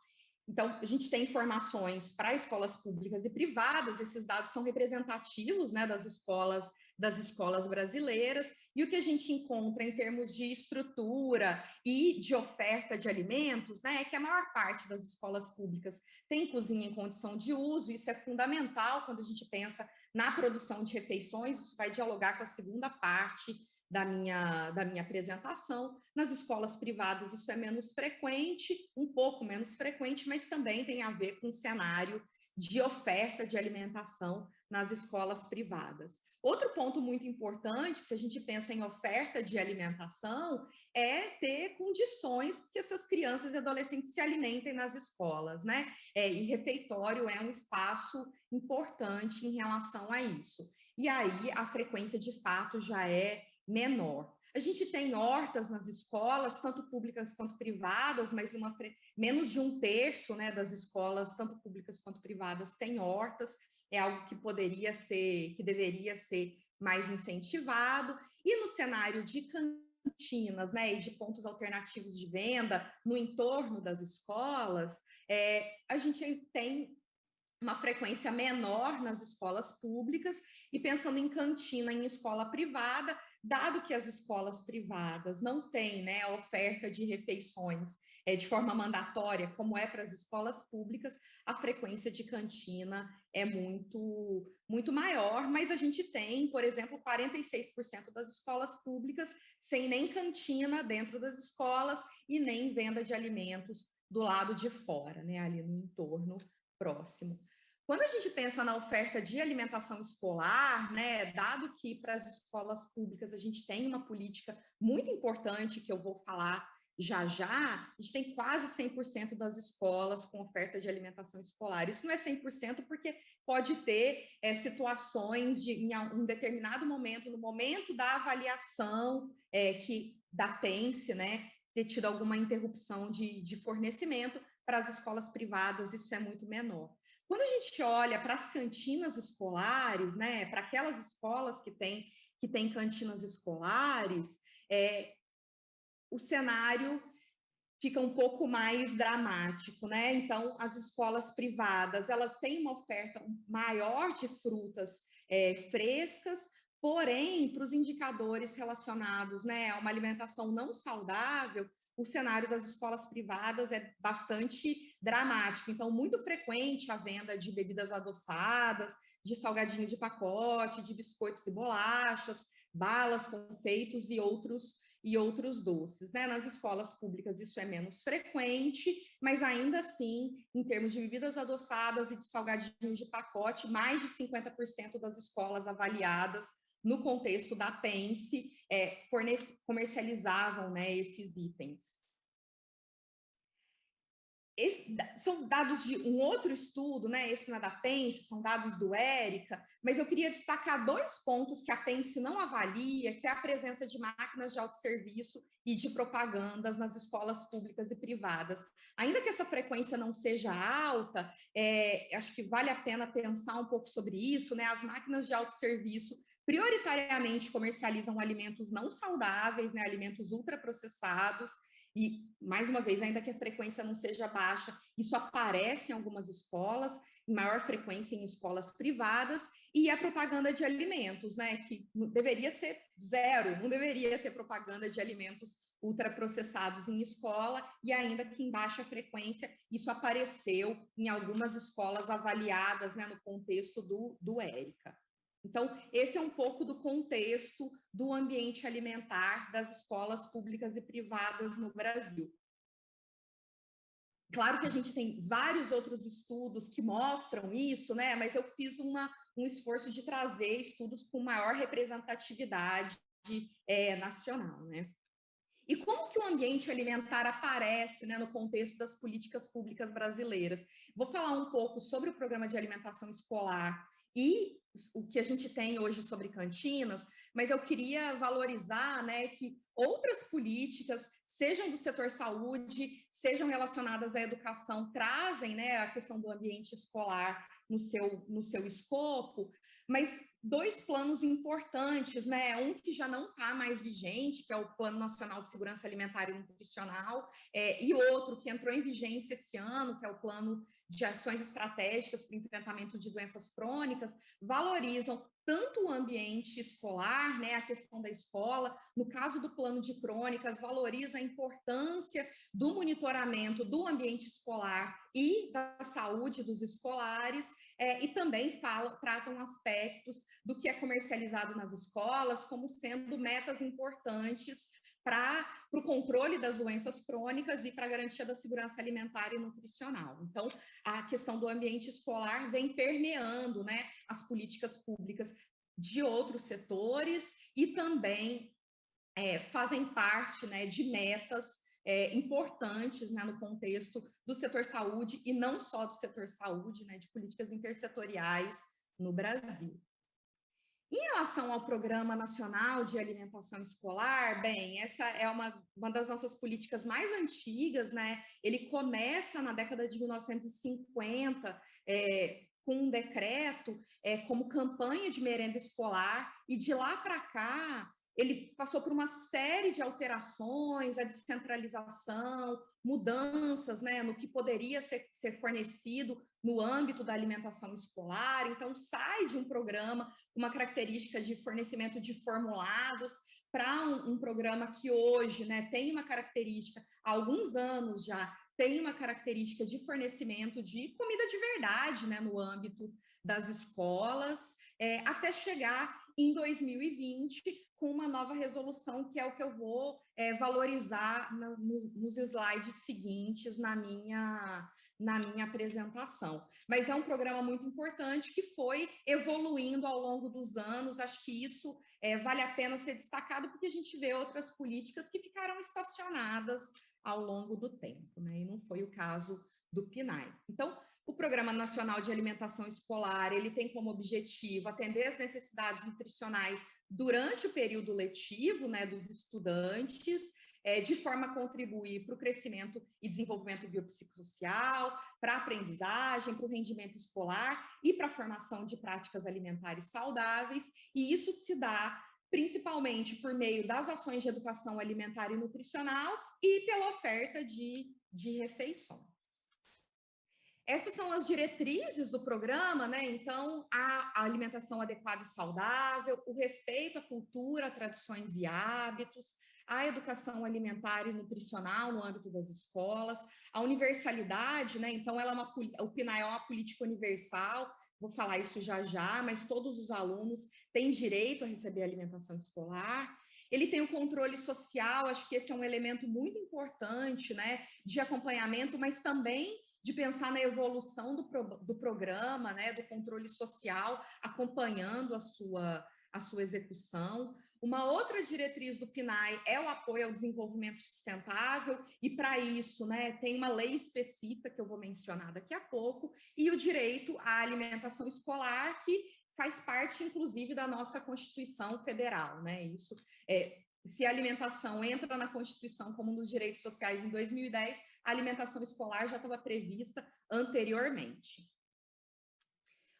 Então, a gente tem informações para escolas públicas e privadas, esses dados são representativos, né, das escolas brasileiras, e o que a gente encontra em termos de estrutura e de oferta de alimentos, né, é que a maior parte das escolas públicas tem cozinha em condição de uso, isso é fundamental quando a gente pensa na produção de refeições, isso vai dialogar com a segunda parte da minha apresentação. Nas escolas privadas isso é menos frequente, um pouco menos frequente, mas também tem a ver com o cenário de oferta de alimentação nas escolas privadas. Outro ponto muito importante, se a gente pensa em oferta de alimentação, é ter condições que essas crianças e adolescentes se alimentem nas escolas, né? E refeitório é um espaço importante em relação a isso. E aí a frequência de fato já é menor. A gente tem hortas nas escolas, tanto públicas quanto privadas, mas menos de 1/3, né, das escolas, tanto públicas quanto privadas, têm hortas. É algo que deveria ser mais incentivado. E no cenário de cantinas, né, e de pontos alternativos de venda no entorno das escolas, a gente tem uma frequência menor nas escolas públicas, e pensando em cantina em escola privada, dado que as escolas privadas não têm, né, a oferta de refeições de forma mandatória, como é para as escolas públicas, a frequência de cantina é muito maior, mas a gente tem, por exemplo, 46% das escolas públicas sem nem cantina dentro das escolas e nem venda de alimentos do lado de fora, né, ali no entorno próximo. Quando a gente pensa na oferta de alimentação escolar, né, dado que para as escolas públicas a gente tem uma política muito importante, que eu vou falar já, a gente tem quase 100% das escolas com oferta de alimentação escolar. Isso não é 100% porque pode ter situações em um determinado momento, no momento da avaliação da PENSE, né, ter tido alguma interrupção de fornecimento. Para as escolas privadas isso é muito menor. Quando a gente olha para as cantinas escolares, né, para aquelas escolas que têm cantinas escolares, o cenário fica um pouco mais dramático, né? Então, as escolas privadas, elas têm uma oferta maior de frutas frescas, porém, para os indicadores relacionados, né, a uma alimentação não saudável, o cenário das escolas privadas é bastante dramático. Então, muito frequente a venda de bebidas adoçadas, de salgadinho de pacote, de biscoitos e bolachas, balas, confeitos e outros doces, né? Nas escolas públicas isso é menos frequente, mas ainda assim, em termos de bebidas adoçadas e de salgadinhos de pacote, mais de 50% das escolas avaliadas no contexto da PENSE comercializavam, né, esses itens. São dados de um outro estudo, né? Esse não é da PENSE, são dados do ERICA, mas eu queria destacar 2 pontos que a PENSE não avalia, que é a presença de máquinas de autosserviço e de propagandas nas escolas públicas e privadas. Ainda que essa frequência não seja alta, acho que vale a pena pensar um pouco sobre isso, né? As máquinas de autosserviço prioritariamente comercializam alimentos não saudáveis, né? Alimentos ultraprocessados. E, mais uma vez, ainda que a frequência não seja baixa, isso aparece em algumas escolas, em maior frequência em escolas privadas, e a propaganda de alimentos, né, que deveria ser zero, não deveria ter propaganda de alimentos ultraprocessados em escola, e ainda que em baixa frequência, isso apareceu em algumas escolas avaliadas, né, no contexto do ERICA. Então, esse é um pouco do contexto do ambiente alimentar das escolas públicas e privadas no Brasil. Claro que a gente tem vários outros estudos que mostram isso, né? Mas eu fiz um esforço de trazer estudos com maior representatividade nacional, né? E como que o ambiente alimentar aparece, né, no contexto das políticas públicas brasileiras? Vou falar um pouco sobre o programa de alimentação escolar e o que a gente tem hoje sobre cantinas, mas eu queria valorizar, né, que outras políticas, sejam do setor saúde, sejam relacionadas à educação, trazem, né, a questão do ambiente escolar no seu escopo, mas dois planos importantes, né? Um que já não está mais vigente, que é o Plano Nacional de Segurança Alimentar e Nutricional, e outro que entrou em vigência esse ano, que é o Plano de Ações Estratégicas para o Enfrentamento de Doenças Crônicas, valorizam tanto o ambiente escolar, né, a questão da escola, no caso do plano de crônicas, valoriza a importância do monitoramento do ambiente escolar e da saúde dos escolares, e também tratam aspectos do que é comercializado nas escolas como sendo metas importantes para o controle das doenças crônicas e para a garantia da segurança alimentar e nutricional. Então, a questão do ambiente escolar vem permeando, né, as políticas públicas de outros setores e também fazem parte, né, de metas importantes, né, no contexto do setor saúde e não só do setor saúde, né, de políticas intersetoriais no Brasil. Em relação ao Programa Nacional de Alimentação Escolar, bem, essa é uma das nossas políticas mais antigas, né? Ele começa na década de 1950, com um decreto como campanha de merenda escolar, e de lá para cá ele passou por uma série de alterações, a descentralização, mudanças, né, no que poderia ser fornecido no âmbito da alimentação escolar. Então, sai de um programa, uma característica de fornecimento de formulados, para um programa que hoje, né, tem uma característica, há alguns anos já, tem uma característica de fornecimento de comida de verdade, né, no âmbito das escolas, até chegar em 2020 com uma nova resolução, que é o que eu vou valorizar nos slides seguintes na minha apresentação. Mas é um programa muito importante que foi evoluindo ao longo dos anos. Acho que isso vale a pena ser destacado, porque a gente vê outras políticas que ficaram estacionadas ao longo do tempo, né? E não foi o caso do PNAE. Então, o Programa Nacional de Alimentação Escolar, ele tem como objetivo atender as necessidades nutricionais durante o período letivo, né, dos estudantes, de forma a contribuir para o crescimento e desenvolvimento biopsicossocial, para a aprendizagem, para o rendimento escolar e para a formação de práticas alimentares saudáveis, e isso se dá principalmente por meio das ações de educação alimentar e nutricional e pela oferta de refeições. Essas são as diretrizes do programa, né? Então, a alimentação adequada e saudável, o respeito à cultura, tradições e hábitos, a educação alimentar e nutricional no âmbito das escolas, a universalidade, né? Então, o PNAE é uma política universal, vou falar isso já já, mas todos os alunos têm direito a receber alimentação escolar. Ele tem o controle social, acho que esse é um elemento muito importante, né? De acompanhamento, mas também de pensar na evolução do programa, né, do controle social, acompanhando a sua execução. Uma outra diretriz do PNAE é o apoio ao desenvolvimento sustentável, e para isso, né, tem uma lei específica que eu vou mencionar daqui a pouco, e o direito à alimentação escolar, que faz parte, inclusive, da nossa Constituição Federal, né? Isso se a alimentação entra na Constituição como um dos direitos sociais em 2010, a alimentação escolar já estava prevista anteriormente.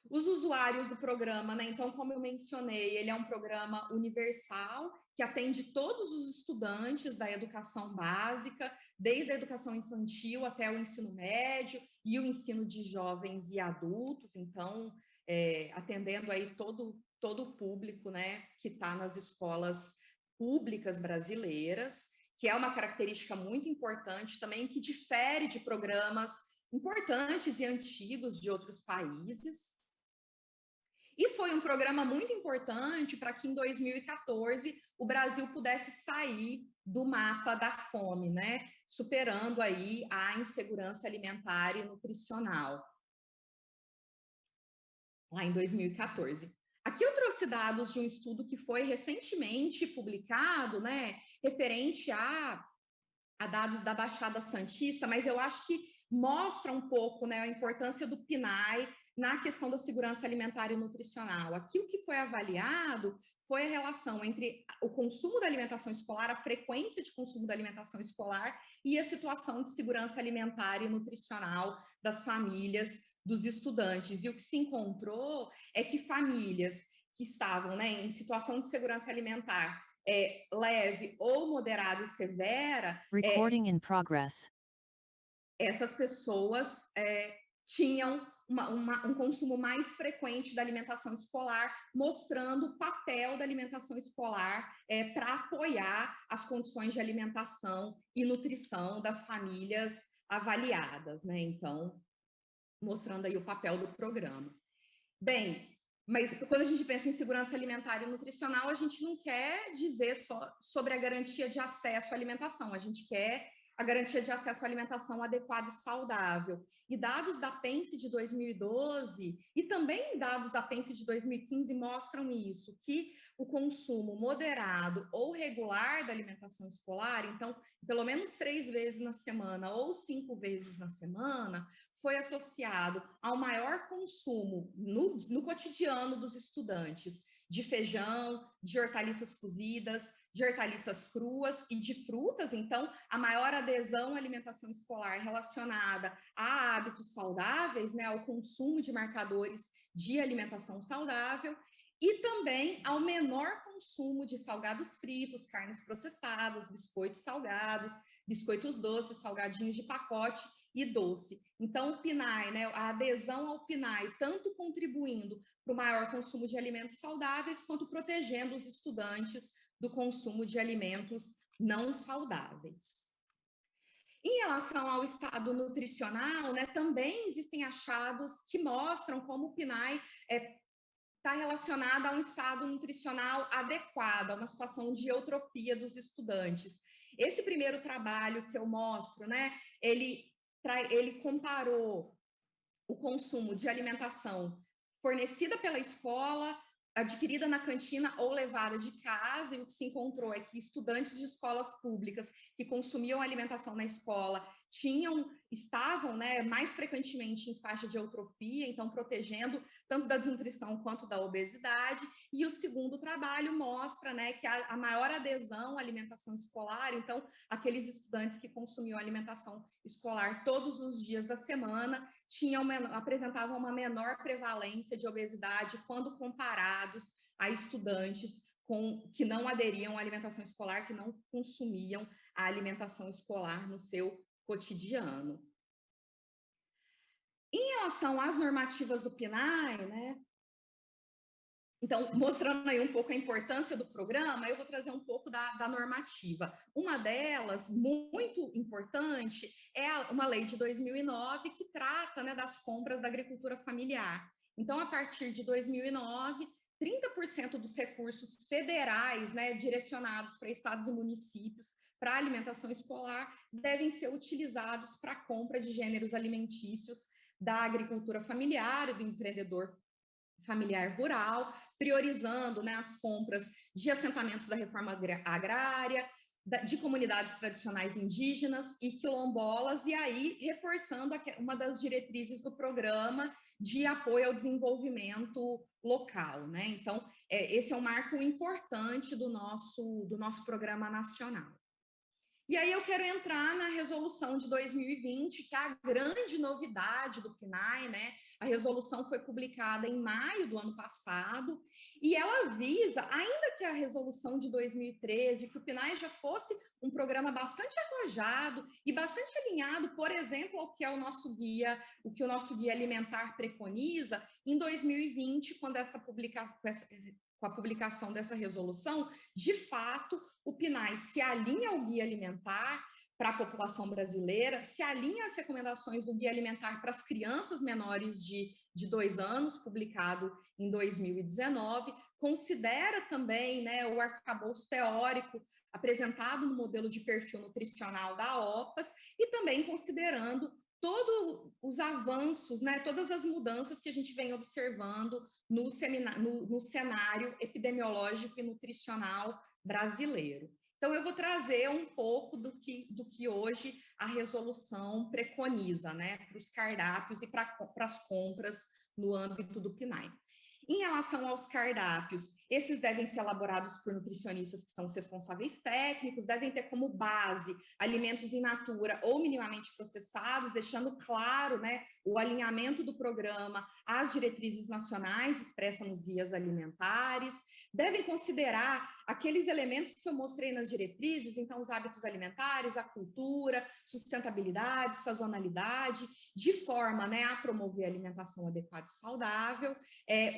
Os usuários do programa, né? Então, como eu mencionei, ele é um programa universal que atende todos os estudantes da educação básica, desde a educação infantil até o ensino médio e o ensino de jovens e adultos. Então, atendendo aí todo o público, né, que está nas escolas públicas brasileiras, que é uma característica muito importante também, que difere de programas importantes e antigos de outros países. E foi um programa muito importante para que em 2014 o Brasil pudesse sair do mapa da fome, né? Superando aí a insegurança alimentar e nutricional. Lá em 2014. Aqui eu trouxe dados de um estudo que foi recentemente publicado, né, referente a dados da Baixada Santista, mas eu acho que mostra um pouco, né, a importância do PNAE na questão da segurança alimentar e nutricional. Aqui o que foi avaliado foi a relação entre o consumo da alimentação escolar, a frequência de consumo da alimentação escolar e a situação de segurança alimentar e nutricional das famílias, dos estudantes. E o que se encontrou é que famílias que estavam, né, em situação de segurança alimentar leve ou moderada e severa, Recording in progress. Essas pessoas tinham um consumo mais frequente da alimentação escolar, mostrando o papel da alimentação escolar para apoiar as condições de alimentação e nutrição das famílias avaliadas, né? Então, mostrando aí o papel do programa. Bem, mas quando a gente pensa em segurança alimentar e nutricional, a gente não quer dizer só sobre a garantia de acesso à alimentação, a gente quer a garantia de acesso à alimentação adequada e saudável. E dados da PENSE de 2012 e também dados da PENSE de 2015 mostram isso, que o consumo moderado ou regular da alimentação escolar, então, pelo menos 3 vezes na semana ou 5 vezes na semana, foi associado ao maior consumo no cotidiano dos estudantes de feijão, de hortaliças cozidas, de hortaliças cruas e de frutas. Então, a maior adesão à alimentação escolar relacionada a hábitos saudáveis, né, ao consumo de marcadores de alimentação saudável, e também ao menor consumo de salgados fritos, carnes processadas, biscoitos salgados, biscoitos doces, salgadinhos de pacote e doce. Então, o PNAE, né, a adesão ao PNAE, tanto contribuindo para o maior consumo de alimentos saudáveis, quanto protegendo os estudantes do consumo de alimentos não saudáveis. Em relação ao estado nutricional, né, também existem achados que mostram como o PNAE está relacionado a um estado nutricional adequado, a uma situação de eutropia dos estudantes. Esse primeiro trabalho que eu mostro, né, ele comparou o consumo de alimentação fornecida pela escola, adquirida na cantina ou levada de casa, e o que se encontrou é que estudantes de escolas públicas que consumiam alimentação na escola estavam, né, mais frequentemente em faixa de eutrofia, então protegendo tanto da desnutrição quanto da obesidade. E o segundo trabalho mostra, né, que a maior adesão à alimentação escolar, então aqueles estudantes que consumiam alimentação escolar todos os dias da semana apresentavam uma menor prevalência de obesidade quando comparados a estudantes que não aderiam à alimentação escolar, que não consumiam a alimentação escolar no seu cotidiano. Em relação às normativas do PNAE, né? Então, mostrando aí um pouco a importância do programa, eu vou trazer um pouco da normativa. Uma delas, muito importante, é uma lei de 2009 que trata, né, das compras da agricultura familiar. Então, a partir de 2009, 30% dos recursos federais, né, direcionados para estados e municípios para alimentação escolar devem ser utilizados para a compra de gêneros alimentícios da agricultura familiar e do empreendedor familiar rural, priorizando, né, as compras de assentamentos da reforma agrária, de comunidades tradicionais indígenas e quilombolas, e aí reforçando uma das diretrizes do programa de apoio ao desenvolvimento local, né? Então, esse é um marco importante do nosso programa nacional. E aí eu quero entrar na resolução de 2020, que é a grande novidade do PNAE, né? A resolução foi publicada em maio do ano passado, e ela visa, ainda que a resolução de 2013, que o PNAE já fosse um programa bastante arrojado e bastante alinhado, por exemplo, ao que é o que o nosso guia alimentar preconiza, em 2020, quando com a publicação dessa resolução, de fato, o PNAE se alinha ao guia alimentar para a população brasileira, se alinha às recomendações do guia alimentar para as crianças menores de 2 anos, publicado em 2019, considera também, né, o arcabouço teórico apresentado no modelo de perfil nutricional da OPAS e também considerando todos os avanços, né, todas as mudanças que a gente vem observando no cenário epidemiológico e nutricional brasileiro. Então, eu vou trazer um pouco do que hoje a resolução preconiza, né, para os cardápios e para as compras no âmbito do PNAE. Em relação aos cardápios, esses devem ser elaborados por nutricionistas que são os responsáveis técnicos, devem ter como base alimentos in natura ou minimamente processados, deixando claro, né, o alinhamento do programa às diretrizes nacionais expressas nos guias alimentares, devem considerar aqueles elementos que eu mostrei nas diretrizes, então os hábitos alimentares, a cultura, sustentabilidade, sazonalidade, de forma, né, a promover a alimentação adequada e saudável.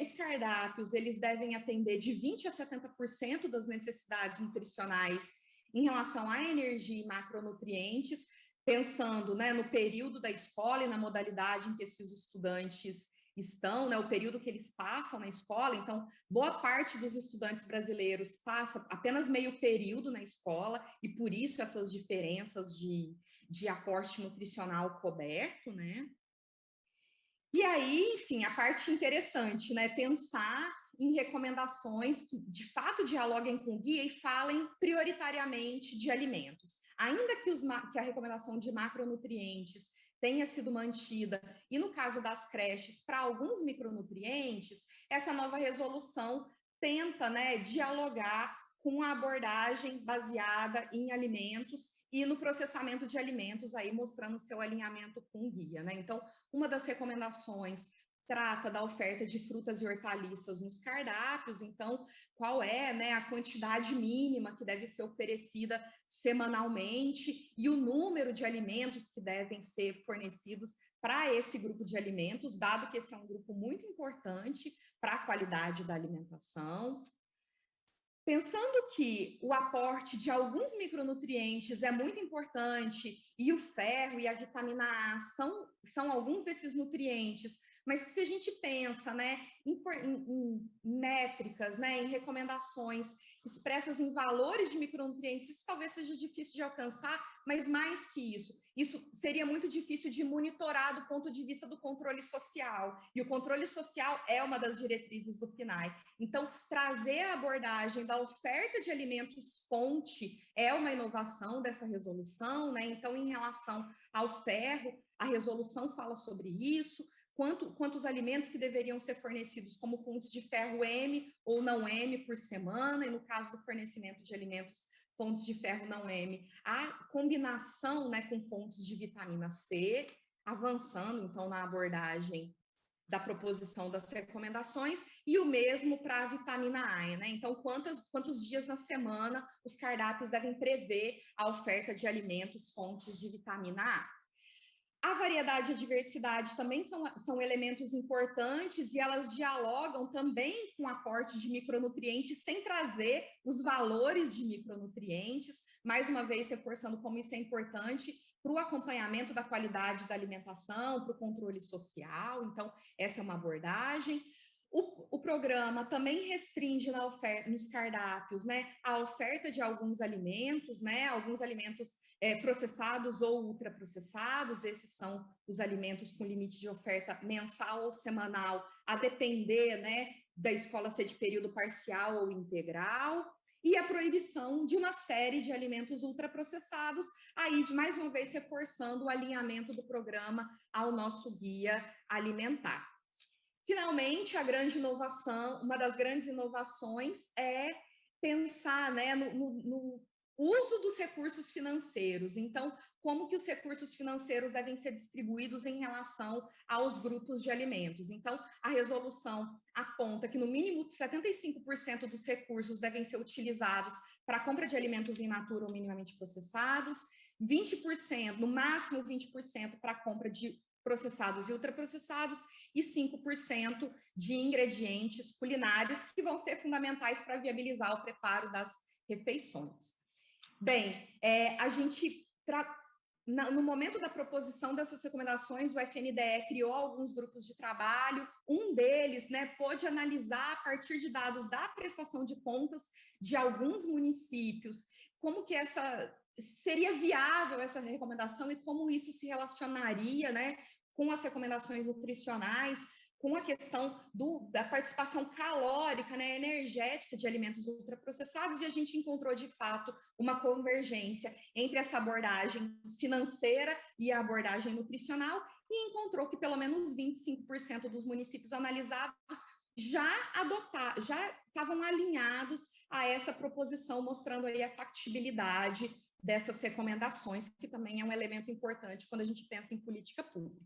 Os cardápios, eles devem atender de 20% a 70% das necessidades nutricionais em relação à energia e macronutrientes, pensando, né, no período da escola e na modalidade em que esses estudantes estão, né, o período que eles passam na escola. Então, boa parte dos estudantes brasileiros passa apenas meio período na escola, e por isso essas diferenças de aporte nutricional coberto, né? E aí, enfim, a parte interessante, né? Pensar em recomendações que, de fato, dialoguem com o guia e falem prioritariamente de alimentos. Ainda que a recomendação de macronutrientes tenha sido mantida, e no caso das creches, para alguns micronutrientes, essa nova resolução tenta, né, dialogar com a abordagem baseada em alimentos e no processamento de alimentos, aí mostrando seu alinhamento com o guia, né? Então, uma das recomendações trata da oferta de frutas e hortaliças nos cardápios. Então, qual é, né, a quantidade mínima que deve ser oferecida semanalmente e o número de alimentos que devem ser fornecidos para esse grupo de alimentos, dado que esse é um grupo muito importante para a qualidade da alimentação. Pensando que o aporte de alguns micronutrientes é muito importante, e o ferro e a vitamina A são alguns desses nutrientes, mas que se a gente pensa, né, em métricas, né, em recomendações expressas em valores de micronutrientes, isso talvez seja difícil de alcançar, mas mais que isso seria muito difícil de monitorar do ponto de vista do controle social, e o controle social é uma das diretrizes do PNAE. Então, trazer a abordagem da oferta de alimentos fonte é uma inovação dessa resolução, né? Então, em relação ao ferro, a resolução fala sobre isso, quantos alimentos que deveriam ser fornecidos como fontes de ferro M ou não M por semana, e no caso do fornecimento de alimentos fontes de ferro não M, a combinação, né, com fontes de vitamina C, avançando então na abordagem da proposição das recomendações, e o mesmo para a vitamina A, né? Então, quantos dias na semana os cardápios devem prever a oferta de alimentos fontes de vitamina A. A variedade e a diversidade também são elementos importantes, e elas dialogam também com o aporte de micronutrientes sem trazer os valores de micronutrientes, mais uma vez reforçando como isso é importante para o acompanhamento da qualidade da alimentação, para o controle social. Então, essa é uma abordagem. O programa também restringe nos cardápios, né, a oferta de alguns alimentos, né, alguns alimentos processados ou ultraprocessados. Esses são os alimentos com limite de oferta mensal ou semanal, a depender, né, da escola ser de período parcial ou integral. E a proibição de uma série de alimentos ultraprocessados, aí, mais uma vez, reforçando o alinhamento do programa ao nosso guia alimentar. Finalmente, uma das grandes inovações é pensar, né, no uso dos recursos financeiros. Então, como que os recursos financeiros devem ser distribuídos em relação aos grupos de alimentos? Então, a resolução aponta que no mínimo 75% dos recursos devem ser utilizados para a compra de alimentos in natura ou minimamente processados, 20%, no máximo 20% para a compra de processados e ultraprocessados, e 5% de ingredientes culinários que vão ser fundamentais para viabilizar o preparo das refeições. Bem, no momento da proposição dessas recomendações, o FNDE criou alguns grupos de trabalho. Um deles, né, pôde analisar, a partir de dados da prestação de contas de alguns municípios, como que seria viável essa recomendação e como isso se relacionaria, né, com as recomendações nutricionais, com a questão da participação calórica, né, energética de alimentos ultraprocessados, e a gente encontrou, de fato, uma convergência entre essa abordagem financeira e a abordagem nutricional, e encontrou que pelo menos 25% dos municípios analisados já estavam alinhados a essa proposição, mostrando aí a factibilidade dessas recomendações, que também é um elemento importante quando a gente pensa em política pública.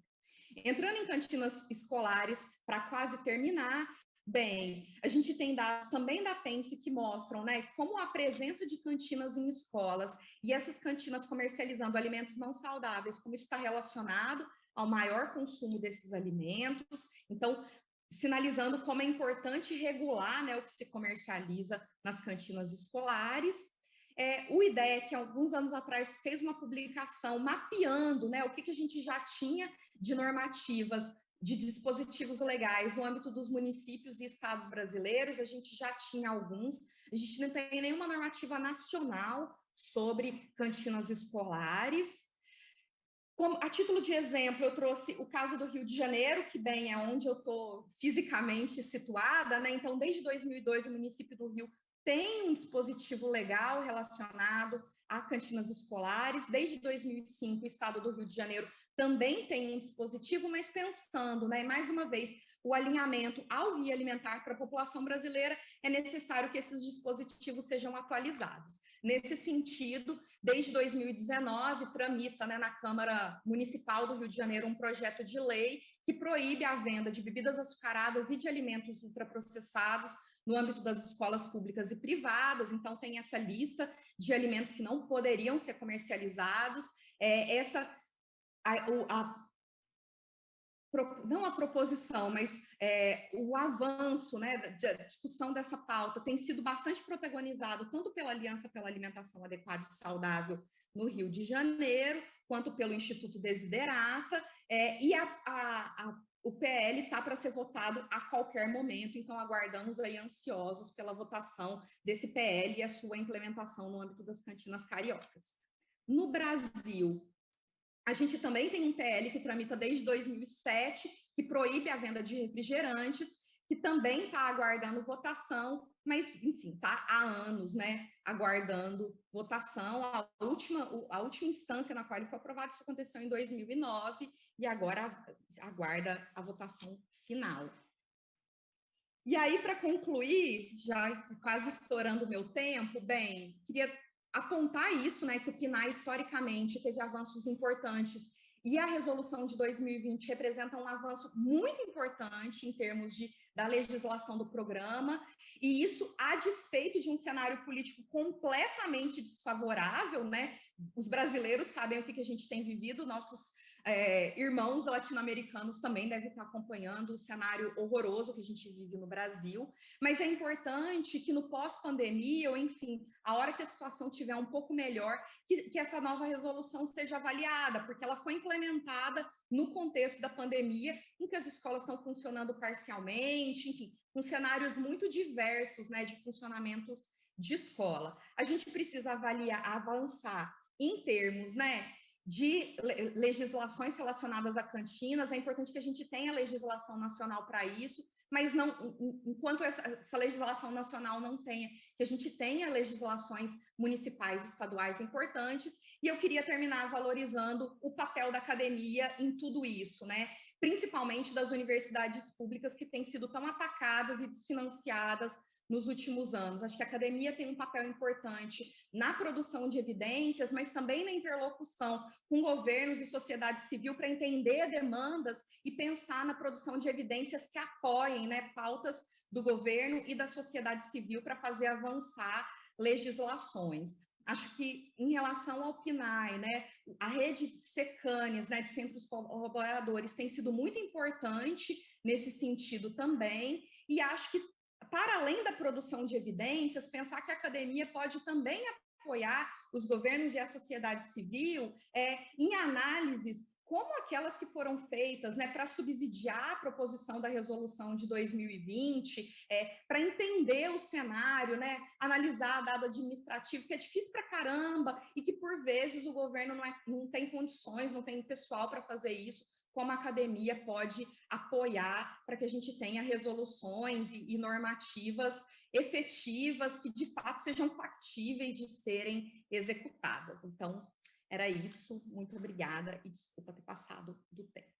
Entrando em cantinas escolares, para quase terminar, bem, a gente tem dados também da Pense que mostram, né, como a presença de cantinas em escolas e essas cantinas comercializando alimentos não saudáveis, como isso está relacionado ao maior consumo desses alimentos. Então, sinalizando como é importante regular, né, o que se comercializa nas cantinas escolares. O IDEC, alguns anos atrás, fez uma publicação mapeando, né, o que a gente já tinha de normativas de dispositivos legais no âmbito dos municípios e estados brasileiros. A gente já tinha alguns, a gente não tem nenhuma normativa nacional sobre cantinas escolares. A título de exemplo, eu trouxe o caso do Rio de Janeiro, que bem é onde eu estou fisicamente situada, né? Então, desde 2002, o município do Rio tem um dispositivo legal relacionado a cantinas escolares. Desde 2005, o estado do Rio de Janeiro também tem um dispositivo, mas pensando, né, mais uma vez, o alinhamento ao guia alimentar para a população brasileira, é necessário que esses dispositivos sejam atualizados. Nesse sentido, desde 2019, tramita, né, na Câmara Municipal do Rio de Janeiro um projeto de lei que proíbe a venda de bebidas açucaradas e de alimentos ultraprocessados no âmbito das escolas públicas e privadas. Então, tem essa lista de alimentos que não poderiam ser comercializados. Não a proposição, mas o avanço, né, da discussão dessa pauta tem sido bastante protagonizado tanto pela Aliança pela Alimentação Adequada e Saudável no Rio de Janeiro, quanto pelo Instituto Desiderata, e o PL está para ser votado a qualquer momento, então aguardamos aí ansiosos pela votação desse PL e a sua implementação no âmbito das cantinas cariocas. No Brasil, a gente também tem um PL que tramita desde 2007, que proíbe a venda de refrigerantes, que também está aguardando votação, mas, enfim, está há anos, né, aguardando votação. A última instância na qual ele foi aprovado, isso aconteceu em 2009, e agora aguarda a votação final. E aí, para concluir, já quase estourando o meu tempo, bem, queria apontar isso, né, que o PNAE, historicamente, teve avanços importantes, e a resolução de 2020 representa um avanço muito importante em termos da legislação do programa, e isso a despeito de um cenário político completamente desfavorável, né? Os brasileiros sabem o que a gente tem vivido, nossos irmãos latino-americanos também devem estar acompanhando o cenário horroroso que a gente vive no Brasil, mas é importante que no pós-pandemia, ou enfim, a hora que a situação estiver um pouco melhor, que essa nova resolução seja avaliada, porque ela foi implementada no contexto da pandemia, em que as escolas estão funcionando parcialmente, enfim, com cenários muito diversos, né, de funcionamentos de escola. A gente precisa avançar em termos, né, de legislações relacionadas a cantinas. É importante que a gente tenha legislação nacional para isso, mas não, enquanto essa legislação nacional não tenha, que a gente tenha legislações municipais e estaduais importantes. E eu queria terminar valorizando o papel da academia em tudo isso, né? Principalmente das universidades públicas, que têm sido tão atacadas e desfinanciadas nos últimos anos. Acho que a academia tem um papel importante na produção de evidências, mas também na interlocução com governos e sociedade civil para entender demandas e pensar na produção de evidências que apoiem, né, pautas do governo e da sociedade civil para fazer avançar legislações. Acho que, em relação ao PNAE, né, a rede SECANES, né, de centros colaboradores, tem sido muito importante nesse sentido também, e acho que, para além da produção de evidências, pensar que a academia pode também apoiar os governos e a sociedade civil em análises como aquelas que foram feitas, né, para subsidiar a proposição da resolução de 2020, para entender o cenário, né, analisar dado administrativo, que é difícil para caramba, e que, por vezes, o governo não tem condições, não tem pessoal para fazer isso, como a academia pode apoiar para que a gente tenha resoluções e normativas efetivas que, de fato, sejam factíveis de serem executadas. Então, era isso. Muito obrigada e desculpa ter passado do tempo.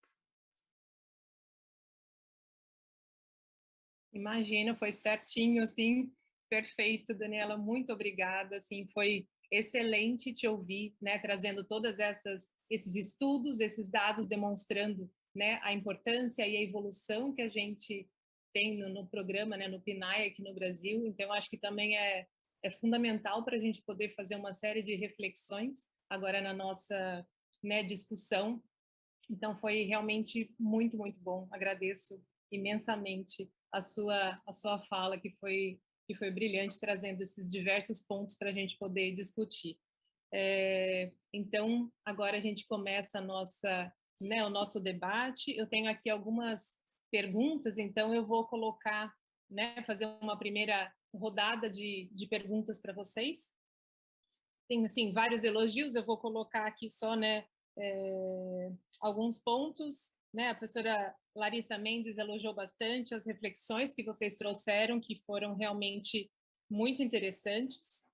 Imagina, foi certinho, assim, perfeito, Daniela, muito obrigada, assim, foi excelente te ouvir, né, trazendo todas esses estudos, esses dados demonstrando, né, a importância e a evolução que a gente tem no programa, né, no PNAE aqui no Brasil. Então, acho que também é fundamental para a gente poder fazer uma série de reflexões agora na nossa, né, discussão. Então, foi realmente muito, muito bom. Agradeço imensamente a sua fala, que foi brilhante, trazendo esses diversos pontos para a gente poder discutir. Então, agora a gente começa o nosso debate. Eu tenho aqui algumas perguntas, então eu vou colocar, né, fazer uma primeira rodada de perguntas para vocês. Tem, assim, vários elogios, eu vou colocar aqui só, né, alguns pontos, né? A professora Larissa Mendes elogiou bastante as reflexões que vocês trouxeram, que foram realmente muito interessantes.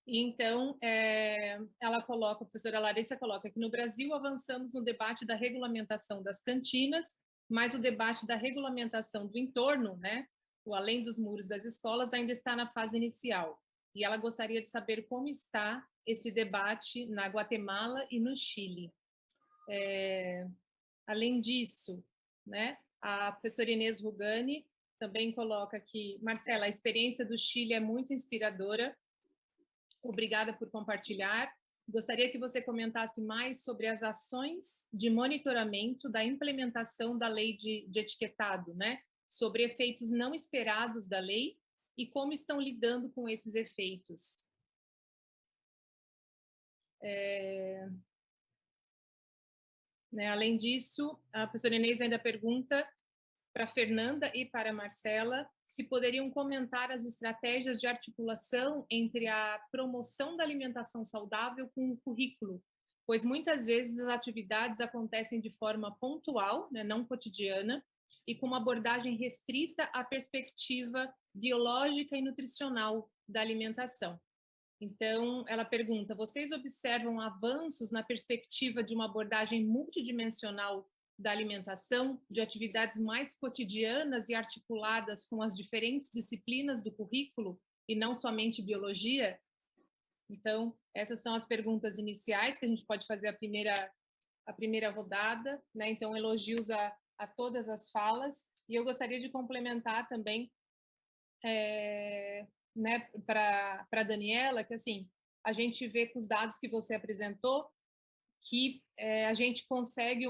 Então, ela coloca, a professora Larissa coloca que no Brasil avançamos no debate da regulamentação das cantinas, mas o debate da regulamentação do entorno, né, o além dos muros das escolas, ainda está na fase inicial. E ela gostaria de saber como está esse debate na Guatemala e no Chile. Além disso, né, a professora Inês Rugani também coloca que, Marcela, a experiência do Chile é muito inspiradora. Obrigada por compartilhar. Gostaria que você comentasse mais sobre as ações de monitoramento da implementação da lei de etiquetado, né? Sobre efeitos não esperados da lei e como estão lidando com esses efeitos. Né? Além disso, a professora Inês ainda pergunta para a Fernanda e para a Marcela se poderiam comentar as estratégias de articulação entre a promoção da alimentação saudável com o currículo, pois muitas vezes as atividades acontecem de forma pontual, né, não cotidiana, e com uma abordagem restrita à perspectiva biológica e nutricional da alimentação. Então, ela pergunta, vocês observam avanços na perspectiva de uma abordagem multidimensional da alimentação, de atividades mais cotidianas e articuladas com as diferentes disciplinas do currículo, e não somente biologia? Então, essas são as perguntas iniciais, que a gente pode fazer a primeira rodada, né? Então, elogios a todas as falas, e eu gostaria de complementar também, né, para a Daniela, que assim, a gente vê com os dados que você apresentou, que a gente consegue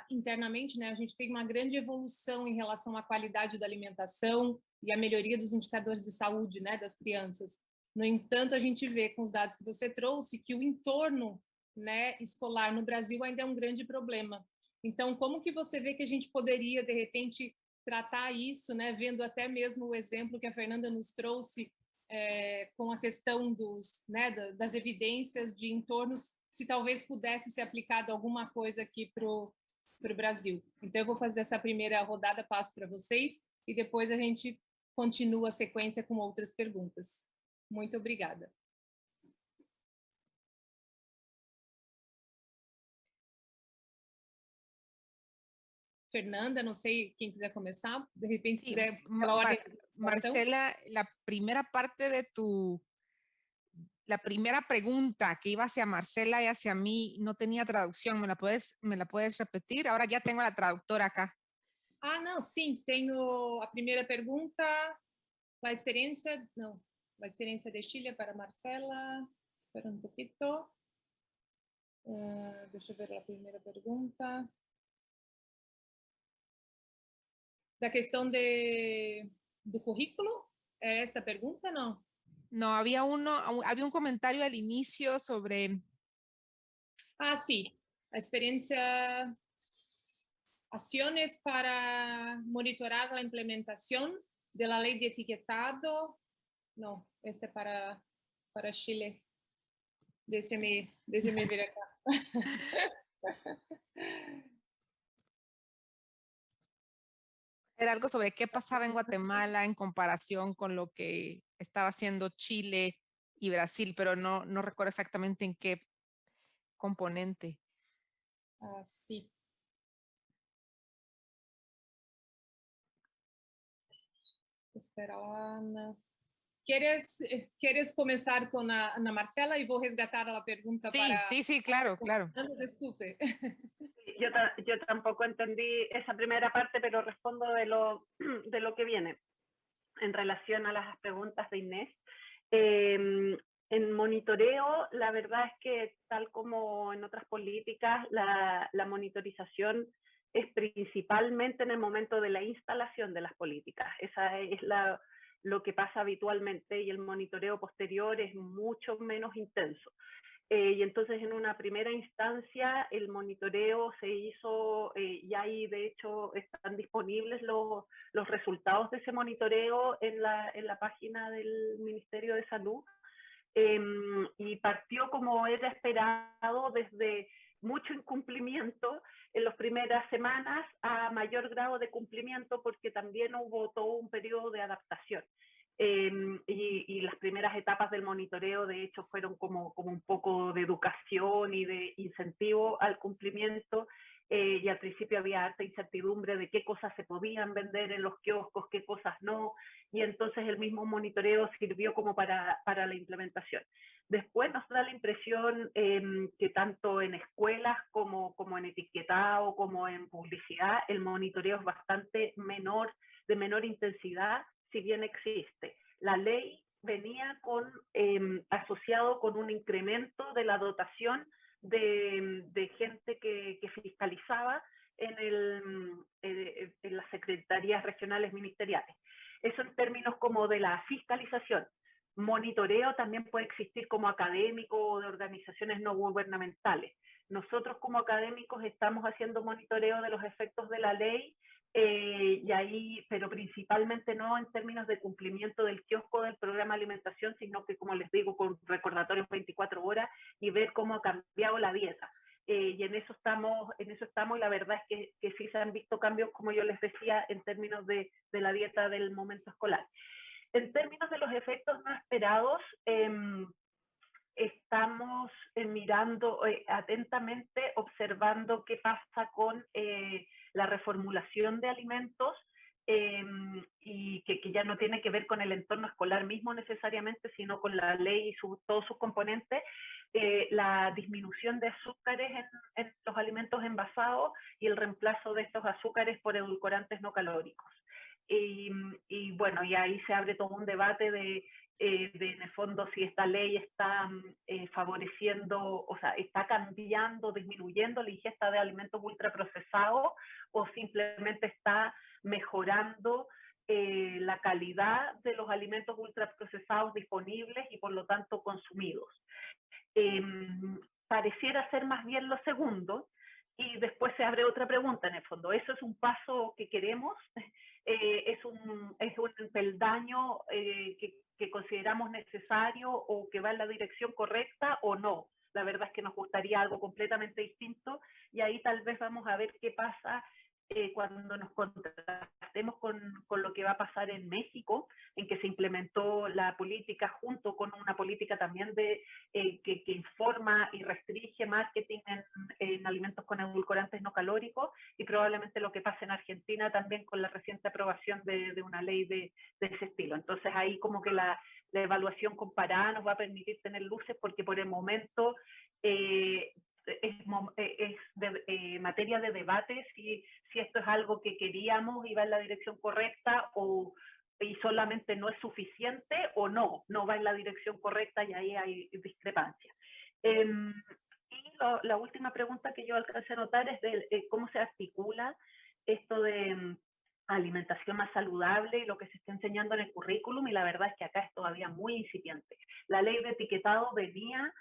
internamente, né, a gente tem uma grande evolução em relação à qualidade da alimentação e à melhoria dos indicadores de saúde, né, das crianças. No entanto, a gente vê com os dados que você trouxe que o entorno, né, escolar no Brasil ainda é um grande problema. Então, como que você vê que a gente poderia, de repente, tratar isso, né, vendo até mesmo o exemplo que a Fernanda nos trouxe com a questão das evidências de entornos, se talvez pudesse ser aplicado alguma coisa aqui para o Brasil. Então, eu vou fazer essa primeira rodada, passo para vocês, e depois a gente continua a sequência com outras perguntas. Muito obrigada. Fernanda, não sei quem quiser começar, de repente, se quiser pela ordem. Marcela, la primera parte de la primera pregunta que iba hacia Marcela y hacia mí no tenía traducción. ¿Me la puedes repetir? Ahora ya tengo la traductora acá. Ah, não, sim, tenho a primeira pergunta, a experiência de Chile para Marcela. Espera um pouquinho. Deixa eu ver a primeira pergunta. Da questão do currículo? É essa a pergunta, não? No, había un comentario al inicio sobre... Ah, sí, la experiencia, acciones para monitorar la implementación de la ley de etiquetado. No, para Chile. Déjeme ver acá. Era algo sobre qué pasaba en Guatemala en comparación con lo que estaba haciendo Chile y Brasil, pero no recuerdo exactamente en qué componente. Sí. Espera, Ana. ¿Quieres comenzar con Ana Marcela y voy a resgatar la pregunta Sí, para... sí, claro. Disculpe. Yo tampoco entendí esa primera parte, pero respondo de lo que viene en relación a las preguntas de Inés. En monitoreo, la verdad es que tal como en otras políticas, la monitorización es principalmente en el momento de la instalación de las políticas. Esa es lo que pasa habitualmente, y el monitoreo posterior es mucho menos intenso. Y entonces en una primera instancia el monitoreo se hizo, y ahí de hecho están disponibles los resultados de ese monitoreo en la página del Ministerio de Salud, y partió como era esperado, desde mucho incumplimiento en las primeras semanas a mayor grado de cumplimiento, porque también hubo todo un periodo de adaptación. Y las primeras etapas del monitoreo, de hecho, fueron como un poco de educación y de incentivo al cumplimiento, y al principio había harta incertidumbre de qué cosas se podían vender en los kioscos, qué cosas no, y entonces el mismo monitoreo sirvió como para la implementación. Después nos da la impresión que tanto en escuelas como en etiquetado, como en publicidad, el monitoreo es bastante menor, de menor intensidad, si bien existe. La ley venía asociado con un incremento de la dotación de gente que fiscalizaba en las secretarías regionales ministeriales. Eso en términos como de la fiscalización. Monitoreo también puede existir como académico o de organizaciones no gubernamentales. Nosotros como académicos estamos haciendo monitoreo de los efectos de la ley, y ahí, pero principalmente no en términos de cumplimiento del kiosco del programa de alimentación, sino que, como les digo, con recordatorios 24 horas y ver cómo ha cambiado la dieta. Y en eso estamos, y la verdad es que sí se han visto cambios, como yo les decía, en términos de la dieta del momento escolar. En términos de los efectos no esperados, estamos mirando atentamente, observando qué pasa con la reformulación de alimentos, y que ya no tiene que ver con el entorno escolar mismo necesariamente, sino con la ley y todos sus componentes, la disminución de azúcares en los alimentos envasados y el reemplazo de estos azúcares por edulcorantes no calóricos. Y bueno, y ahí se abre todo un debate de en el fondo, si esta ley está favoreciendo, o sea, está cambiando, disminuyendo la ingesta de alimentos ultraprocesados, o simplemente está mejorando la calidad de los alimentos ultraprocesados disponibles y por lo tanto consumidos. Pareciera ser más bien lo segundo, y después se abre otra pregunta en el fondo. ¿Eso es un paso que queremos? ¿Es un peldaño que consideramos necesario o que va en la dirección correcta o no? La verdad es que nos gustaría algo completamente distinto, y ahí tal vez vamos a ver qué pasa cuando nos contrastemos con lo que va a pasar en México, en que se implementó la política junto con una política también que informa y restringe marketing en alimentos con edulcorantes no calóricos, y probablemente lo que pase en Argentina también con la reciente aprobación de una ley de ese estilo. Entonces ahí como que la evaluación comparada nos va a permitir tener luces, porque por el momento es materia de debate si esto es algo que queríamos y va en la dirección correcta, y solamente no es suficiente, o no va en la dirección correcta, y ahí hay discrepancia. Y la última pregunta que yo alcancé a notar es de cómo se articula esto de alimentación más saludable y lo que se está enseñando en el currículum, y la verdad es que acá es todavía muy incipiente. La ley de etiquetado decía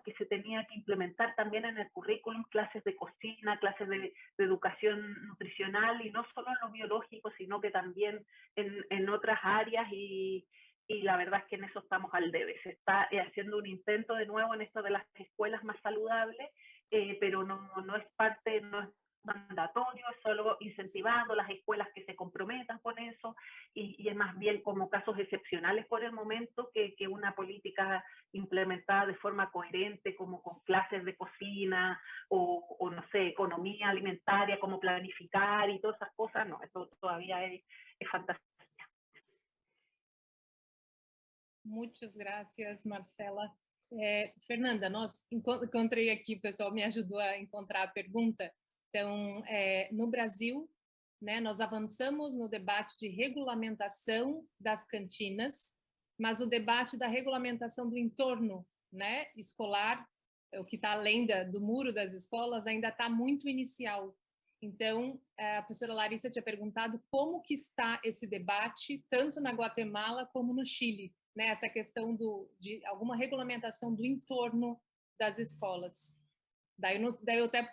que se tenía que implementar también en el currículum clases de cocina, clases de educación nutricional, y no solo en lo biológico, sino que también en otras áreas, y la verdad es que en eso estamos al debe. Se está haciendo un intento de nuevo en esto de las escuelas más saludables, pero no es mandatorio, es solo incentivando las escuelas que se comprometan con eso, y es más bien como casos excepcionales por el momento que una política implementada de forma coherente, como con clases de cocina o no sé, economía alimentaria, cómo planificar y todas esas cosas. No, eso todavía es fantasía. Muitas graças, Marcela. Fernanda, encontrei aqui, o pessoal me ajudou a encontrar a pergunta. Então, no Brasil, né, nós avançamos no debate de regulamentação das cantinas, mas o debate da regulamentação do entorno, né, escolar, o que está além do muro das escolas, ainda está muito inicial. Então, a professora Larissa tinha perguntado como que está esse debate, tanto na Guatemala como no Chile, né, essa questão de alguma regulamentação do entorno das escolas. Daí eu até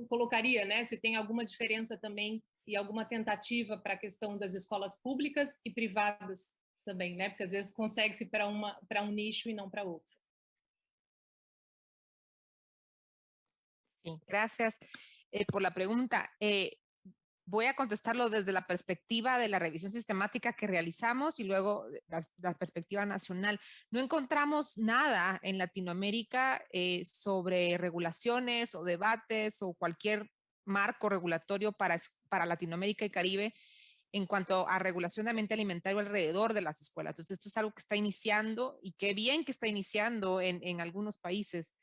colocaria, né, se tem alguma diferença também e alguma tentativa para a questão das escolas públicas e privadas também, né, porque às vezes consegue-se para um nicho e não para outro. Sí, gracias por la pregunta. Voy a contestarlo desde la perspectiva de la revisión sistemática que realizamos y luego la perspectiva nacional. No encontramos nada en Latinoamérica sobre regulaciones o debates o cualquier marco regulatorio para Latinoamérica y Caribe en cuanto a regulación de ambiente alimentario alrededor de las escuelas. Entonces, esto es algo que está iniciando, y qué bien que está iniciando en algunos países.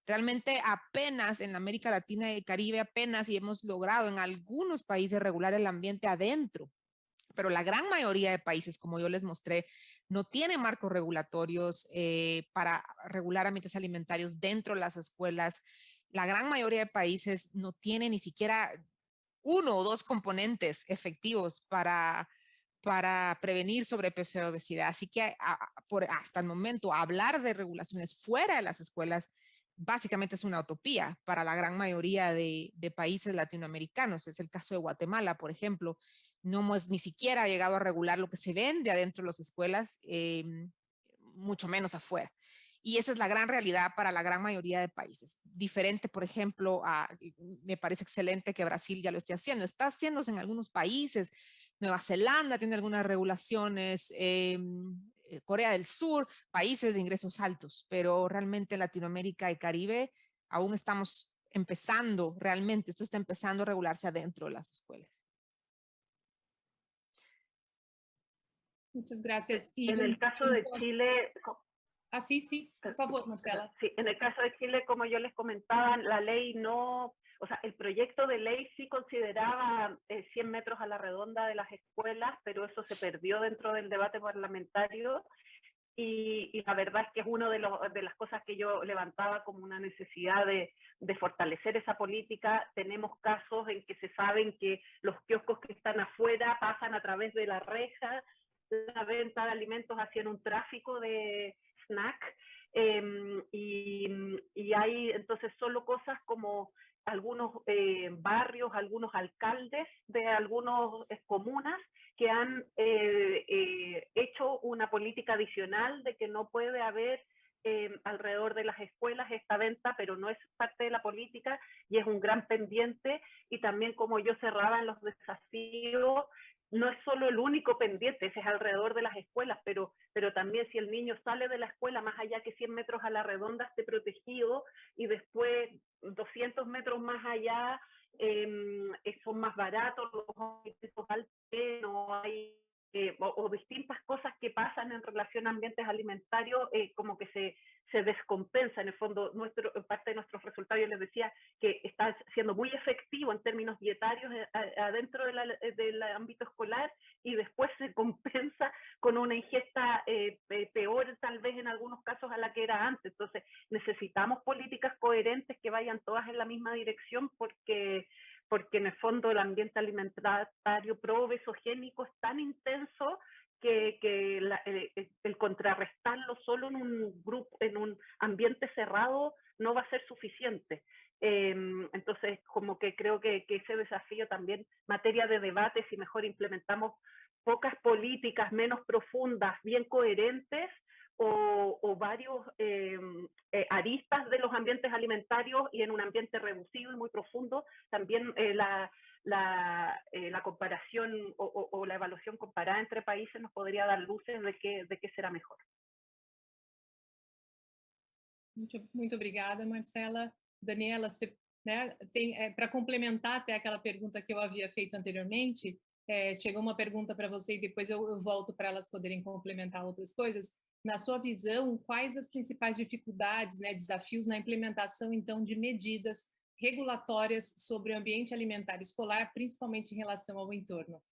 Realmente apenas en América Latina y el Caribe apenas y hemos logrado en algunos países regular el ambiente adentro, pero la gran mayoría de países, como yo les mostré, no tienen marcos regulatorios para regular ambientes alimentarios dentro de las escuelas. La gran mayoría de países no tienen ni siquiera 1 o 2 componentes efectivos para prevenir sobrepeso y obesidad. Así que hasta el momento hablar de regulaciones fuera de las escuelas básicamente es una utopía para la gran mayoría de países latinoamericanos. Es el caso de Guatemala, por ejemplo. No hemos ni siquiera llegado a regular lo que se vende adentro de las escuelas, mucho menos afuera. Y esa es la gran realidad para la gran mayoría de países. Diferente, por ejemplo, me parece excelente que Brasil ya lo esté haciendo. Está haciéndose en algunos países. Nueva Zelanda tiene algunas regulaciones, Corea del Sur, países de ingresos altos, pero realmente Latinoamérica y Caribe aún estamos empezando, realmente, esto está empezando a regularse adentro de las escuelas. Muchas gracias. En el caso de Chile... Sí, por favor, Marcela. Sí, en el caso de Chile, como yo les comentaba, la ley no... O sea, el proyecto de ley sí consideraba 100 metros a la redonda de las escuelas, pero eso se perdió dentro del debate parlamentario, y la verdad es que es una de las cosas que yo levantaba como una necesidad de fortalecer esa política. Tenemos casos en que se saben que los kioscos que están afuera pasan a través de la reja, la venta de alimentos hacían un tráfico de snack, y hay entonces solo cosas como algunos barrios, algunos alcaldes de algunas comunas que han hecho una política adicional de que no puede haber alrededor de las escuelas esta venta, pero no es parte de la política y es un gran pendiente. Y también, como yo cerraba en los desafíos, no es solo el único pendiente, ese es alrededor de las escuelas, pero también si el niño sale de la escuela, más allá que 100 metros a la redonda esté protegido, y después 200 metros más allá son más baratos, no hay, o distintas cosas que pasan en relación a ambientes alimentarios, como que se descompensa. En el fondo, parte de nuestros resultados, yo les decía que está siendo muy efectivo en términos dietarios adentro del ámbito escolar, y después se compensa con una ingesta peor, tal vez en algunos casos, a la que era antes. Entonces, necesitamos políticas coherentes que vayan todas en la misma dirección, porque en el fondo el ambiente alimentario pro-obesogénico es tan intenso que el contrarrestarlo solo en un grupo, en un ambiente cerrado, no va a ser suficiente. Entonces, como que creo que ese desafío también, materia de debate, si mejor implementamos pocas políticas menos profundas, bien coherentes, o varios aristas de los ambientes alimentarios, y en un ambiente reducido y muy profundo también la comparación o la evaluación comparada entre países nos podría dar luces de qué será mejor. Muito obrigada, Marcela. Daniela, para complementar até aquela pergunta que eu havia feito anteriormente, chegou uma pergunta para você e depois eu volto para elas poderem complementar outras coisas. Na sua visão, quais as principais dificuldades, né, desafios na implementação, então, de medidas regulatórias sobre o ambiente alimentar escolar, principalmente em relação ao entorno?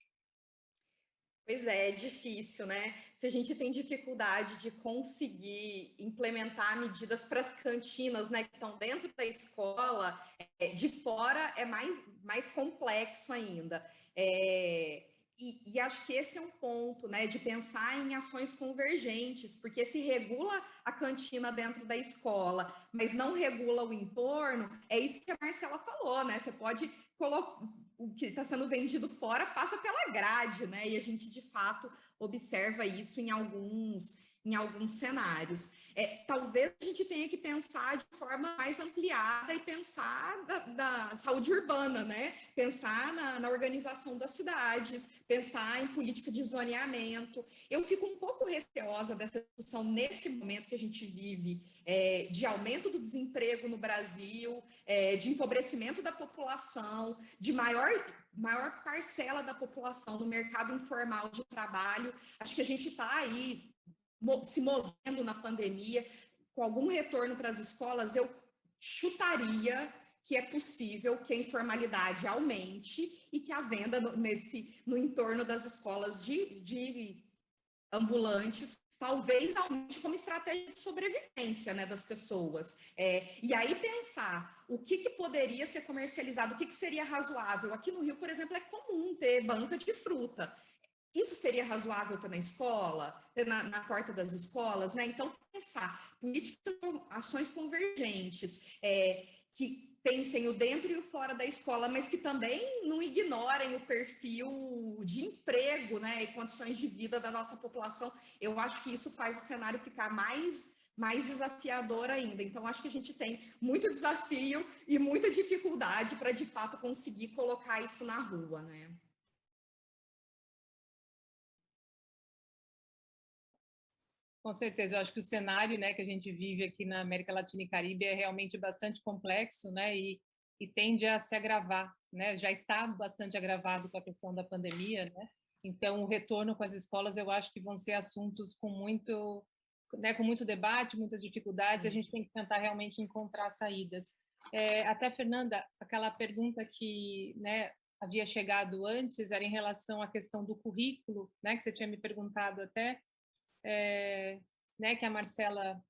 Pois é difícil, né? Se a gente tem dificuldade de conseguir implementar medidas para as cantinas, né, que estão dentro da escola, de fora é mais complexo ainda. E acho que esse é um ponto, né, de pensar em ações convergentes, porque se regula a cantina dentro da escola, mas não regula o entorno, é isso que a Marcela falou, né? Você pode colocar o que está sendo vendido fora passa pela grade, né? E a gente, de fato, observa isso em alguns cenários. Talvez a gente tenha que pensar de forma mais ampliada e pensar da saúde urbana, né? Pensar na organização das cidades, pensar em política de zoneamento. Eu fico um pouco receosa dessa discussão nesse momento que a gente vive, de aumento do desemprego no Brasil, de empobrecimento da população, de maior parcela da população no mercado informal de trabalho. Acho que a gente está aí se movendo na pandemia, com algum retorno para as escolas, eu chutaria que é possível que a informalidade aumente e que a venda no entorno das escolas de ambulantes talvez aumente como estratégia de sobrevivência, né, das pessoas. E aí pensar o que poderia ser comercializado, o que seria razoável. Aqui no Rio, por exemplo, é comum ter banca de fruta. Isso seria razoável para na escola, na porta das escolas, né? Então, pensar políticas, ações convergentes, que pensem o dentro e o fora da escola, mas que também não ignorem o perfil de emprego, né, e condições de vida da nossa população. Eu acho que isso faz o cenário ficar mais desafiador ainda. Então, acho que a gente tem muito desafio e muita dificuldade para, de fato, conseguir colocar isso na rua, né? Com certeza, eu acho que o cenário, né, que a gente vive aqui na América Latina e Caribe é realmente bastante complexo, né, e tende a se agravar, né, já está bastante agravado com a questão da pandemia, né, então o retorno com as escolas eu acho que vão ser assuntos com muito, né, com muito debate, muitas dificuldades, a gente tem que tentar realmente encontrar saídas. Até, Fernanda, aquela pergunta que, né, havia chegado antes era em relação à questão do currículo, né, que você tinha me perguntado até, né, que a Marcela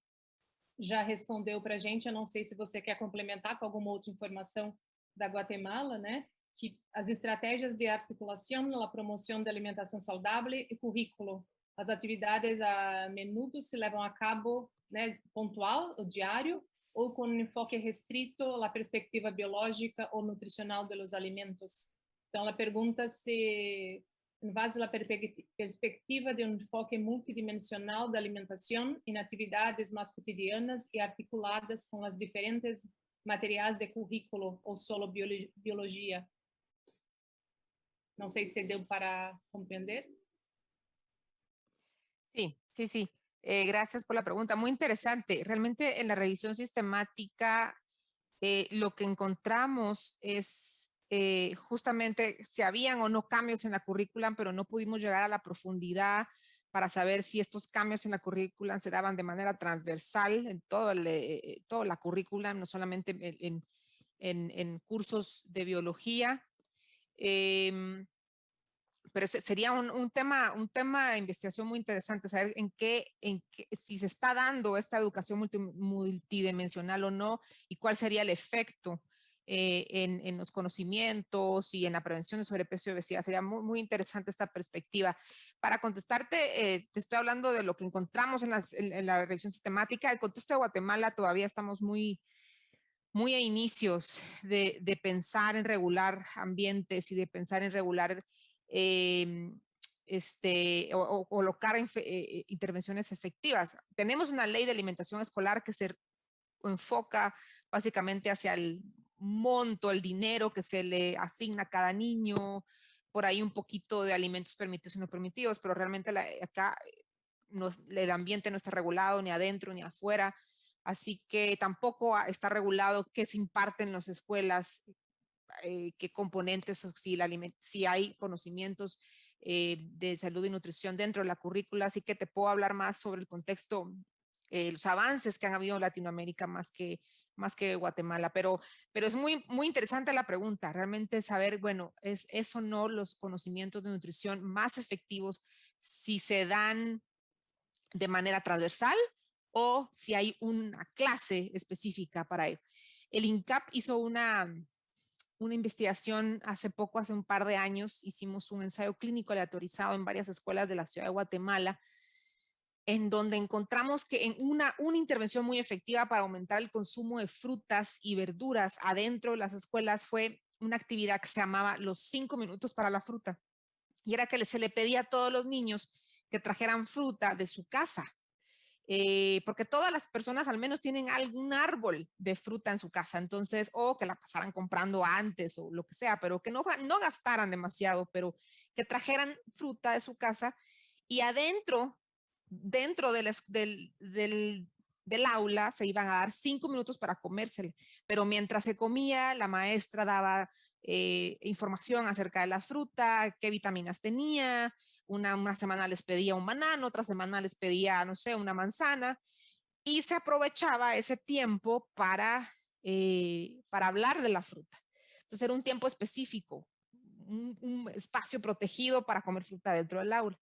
já respondeu para a gente. Eu não sei se você quer complementar com alguma outra informação da Guatemala, né, que as estratégias de articulação na promoção da alimentação saudável e currículo, as atividades a menudo se levam a cabo, né, pontual, ou diário, ou com um enfoque restrito à perspectiva biológica ou nutricional dos alimentos. Então, ela pergunta se, em base à perspectiva de enfoque multidimensional da alimentação em atividades mais cotidianas e articuladas com as diferentes materiais de currículo ou solo biologia. Não sei se deu para compreender. Sí. Gracias por la pregunta. Muy interesante. Realmente en la revisión sistemática lo que encontramos es justamente si habían o no cambios en la currícula, pero no pudimos llegar a la profundidad para saber si estos cambios en la currícula se daban de manera transversal en toda la currícula, no solamente en cursos de biología. Pero sería un tema de investigación muy interesante, saber si se está dando esta educación multidimensional o no, y cuál sería el efecto en los conocimientos y en la prevención de sobrepeso y obesidad. Sería muy, muy interesante esta perspectiva. Para contestarte, te estoy hablando de lo que encontramos en la revisión sistemática. El contexto de Guatemala todavía estamos muy a inicios de pensar en regular ambientes y de pensar en regular o colocar intervenciones efectivas. Tenemos una ley de alimentación escolar que se enfoca básicamente hacia el monto, el dinero que se le asigna a cada niño, por ahí un poquito de alimentos permitidos y no permitidos, pero realmente acá el ambiente no está regulado ni adentro ni afuera, así que tampoco está regulado qué se imparte en las escuelas, qué componentes, o si hay conocimientos de salud y nutrición dentro de la currícula, así que te puedo hablar más sobre el contexto, los avances que han habido en Latinoamérica más que Guatemala, pero es muy, muy interesante la pregunta, realmente saber, bueno, ¿es o no los conocimientos de nutrición más efectivos si se dan de manera transversal o si hay una clase específica para ello? El INCAP hizo una investigación hace un par de años, hicimos un ensayo clínico aleatorizado en varias escuelas de la ciudad de Guatemala, en donde encontramos que en una intervención muy efectiva para aumentar el consumo de frutas y verduras adentro de las escuelas fue una actividad que se llamaba los 5 minutos para la fruta. Y era que se le pedía a todos los niños que trajeran fruta de su casa. Porque todas las personas al menos tienen algún árbol de fruta en su casa, entonces, o que la pasaran comprando antes o lo que sea, pero que no gastaran demasiado, pero que trajeran fruta de su casa y dentro del aula se iban a dar 5 minutos para comérsela, pero mientras se comía, la maestra daba información acerca de la fruta, qué vitaminas tenía. Una semana les pedía un banano, otra semana les pedía, no sé, una manzana, y se aprovechaba ese tiempo para hablar de la fruta. Entonces era un tiempo específico, un espacio protegido para comer fruta dentro del aula.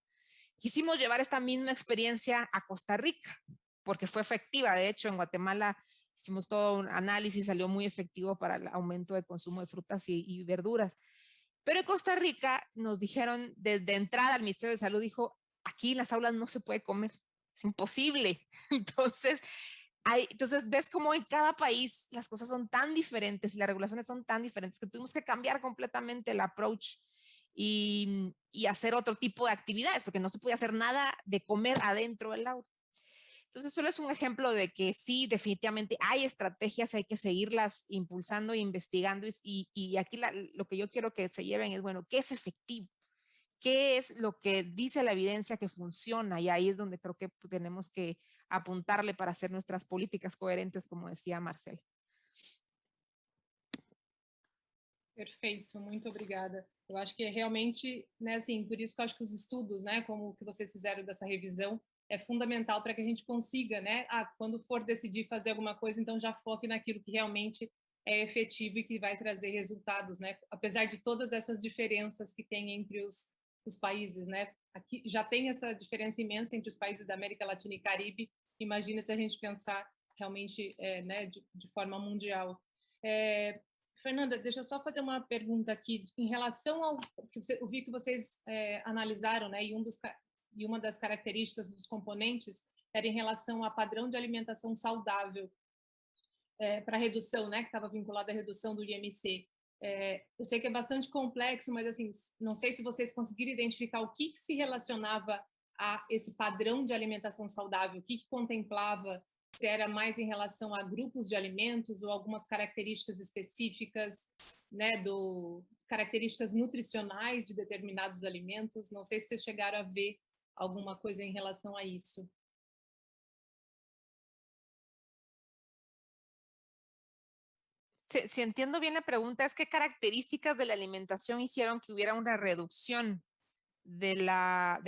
Quisimos llevar esta misma experiencia a Costa Rica, porque fue efectiva. De hecho, en Guatemala hicimos todo un análisis, salió muy efectivo para el aumento de consumo de frutas y verduras. Pero en Costa Rica nos dijeron, desde entrada, el Ministerio de Salud dijo, aquí en las aulas no se puede comer, es imposible. Entonces ves cómo en cada país las cosas son tan diferentes y las regulaciones son tan diferentes que tuvimos que cambiar completamente el approach y hacer otro tipo de actividades, porque no se podía hacer nada de comer adentro del aula. Entonces, solo es un ejemplo de que sí, definitivamente hay estrategias, hay que seguirlas impulsando e investigando. Y aquí lo que yo quiero que se lleven es, bueno, ¿qué es efectivo? ¿Qué es lo que dice la evidencia que funciona? Y ahí es donde creo que tenemos que apuntarle para hacer nuestras políticas coherentes, como decía Marcela. Perfeito, muito obrigada. Eu acho que é realmente, né, assim, por isso que eu acho que os estudos, né, como o que vocês fizeram dessa revisão, é fundamental para que a gente consiga, né, quando for decidir fazer alguma coisa, então já foque naquilo que realmente é efetivo e que vai trazer resultados, né, apesar de todas essas diferenças que tem entre os países, né, aqui já tem essa diferença imensa entre os países da América Latina e Caribe, imagina se a gente pensar realmente, né, de forma mundial. Fernanda, deixa eu só fazer uma pergunta aqui em relação ao que eu vi que vocês analisaram, né? E uma das características dos componentes era em relação a padrão de alimentação saudável para redução, né? Que estava vinculado à redução do IMC. Eu sei que é bastante complexo, mas assim, não sei se vocês conseguiram identificar o que se relacionava a esse padrão de alimentação saudável, o que contemplava, se era mais em relação a grupos de alimentos ou algumas características específicas, né, características nutricionais de determinados alimentos. Não sei se vocês chegaram a ver alguma coisa em relação a isso. Si entiendo bien la pregunta, es qué características de la alimentación hicieron que hubiera una reducción del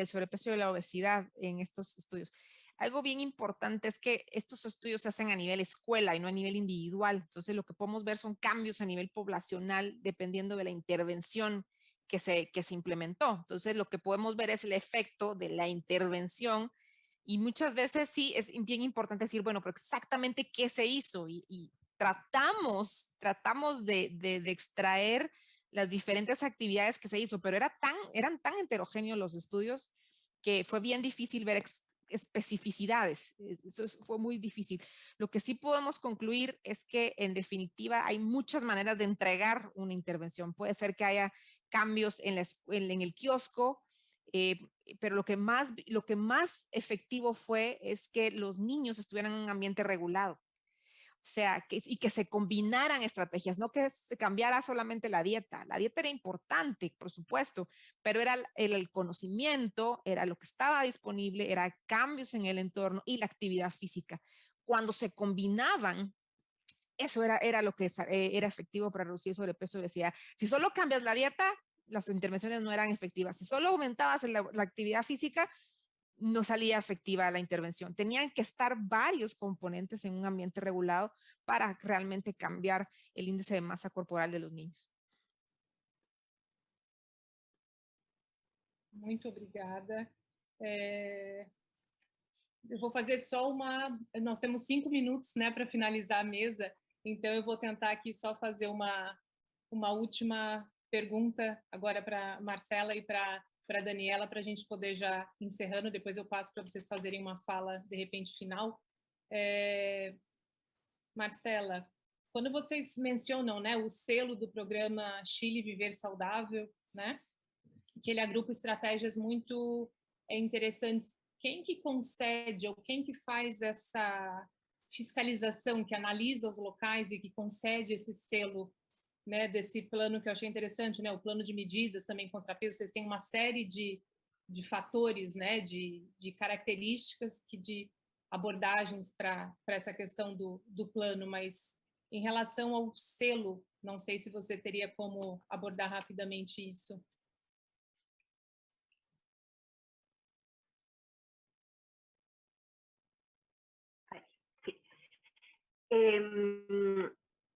sobrepeso y de la obesidad en estos estudios. Algo bien importante es que estos estudios se hacen a nivel escuela y no a nivel individual. Entonces, lo que podemos ver son cambios a nivel poblacional dependiendo de la intervención que se implementó. Entonces, lo que podemos ver es el efecto de la intervención y muchas veces sí es bien importante decir, bueno, pero exactamente qué se hizo y tratamos de extraer las diferentes actividades que se hizo, pero eran tan heterogéneos los estudios que fue bien difícil ver especificidades. Eso fue muy difícil. Lo que sí podemos concluir es que en definitiva hay muchas maneras de entregar una intervención. Puede ser que haya cambios en el kiosco, pero lo que más efectivo es que los niños estuvieran en un ambiente regulado. O sea, y que se combinaran estrategias, no que se cambiara solamente la dieta. La dieta era importante, por supuesto, pero era el conocimiento, era lo que estaba disponible, era cambios en el entorno y la actividad física. Cuando se combinaban, eso era lo que era efectivo para reducir sobrepeso y obesidad. Si solo cambias la dieta, las intervenciones no eran efectivas. Si solo aumentabas la actividad física, no salía efectiva la intervención. Tenían que estar varios componentes en un ambiente regulado para realmente cambiar el índice de masa corporal de los niños. Muito obrigada. Eu vou fazer só nós temos 5 minutos, né, para finalizar a mesa, então eu vou tentar aqui só fazer uma última pergunta agora para Marcela e para Daniela, para a gente poder já encerrando, depois eu passo para vocês fazerem uma fala, de repente, final. Marcela, quando vocês mencionam, né, o selo do programa Chile Viver Saudável, né, que ele agrupa estratégias muito interessantes, quem que concede ou quem que faz essa fiscalização, que analisa os locais e que concede esse selo, né, desse plano que eu achei interessante, né, o plano de medidas também contrapeso, vocês têm uma série de fatores, né, de características, de abordagens para essa questão do plano, mas em relação ao selo, não sei se você teria como abordar rapidamente isso.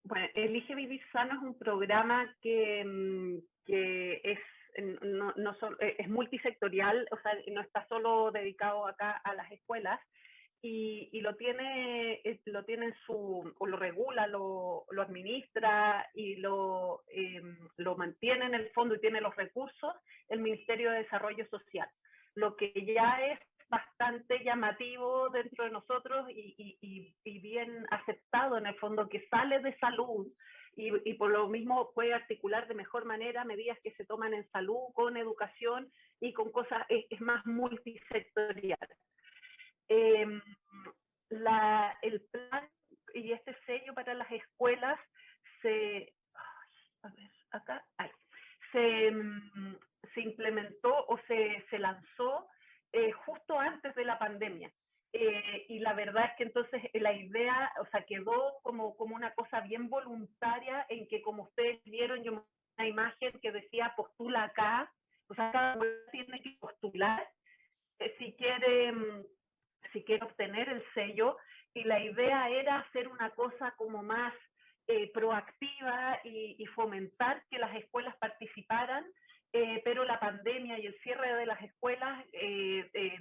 Bueno, Elige Vivir Sano es un programa que es, es multisectorial, o sea, no está solo dedicado acá a las escuelas, y lo tiene en o lo regula, lo administra y lo mantiene en el fondo y tiene los recursos el Ministerio de Desarrollo Social, lo que ya es bastante llamativo dentro de nosotros y bien aceptado en el fondo, que sale de salud y por lo mismo puede articular de mejor manera medidas que se toman en salud, con educación y con cosas, es más multisectorial. El plan y este sello para las escuelas se implementó o se lanzó justo antes de la pandemia. Y la verdad es que entonces la idea, o sea, quedó como una cosa bien voluntaria, en que, como ustedes vieron, yo una imagen que decía postula acá, o sea, cada uno tiene que postular si quiere obtener el sello, y la idea era hacer una cosa como más proactiva y fomentar que las escuelas participaran, pero la pandemia y el cierre de las escuelas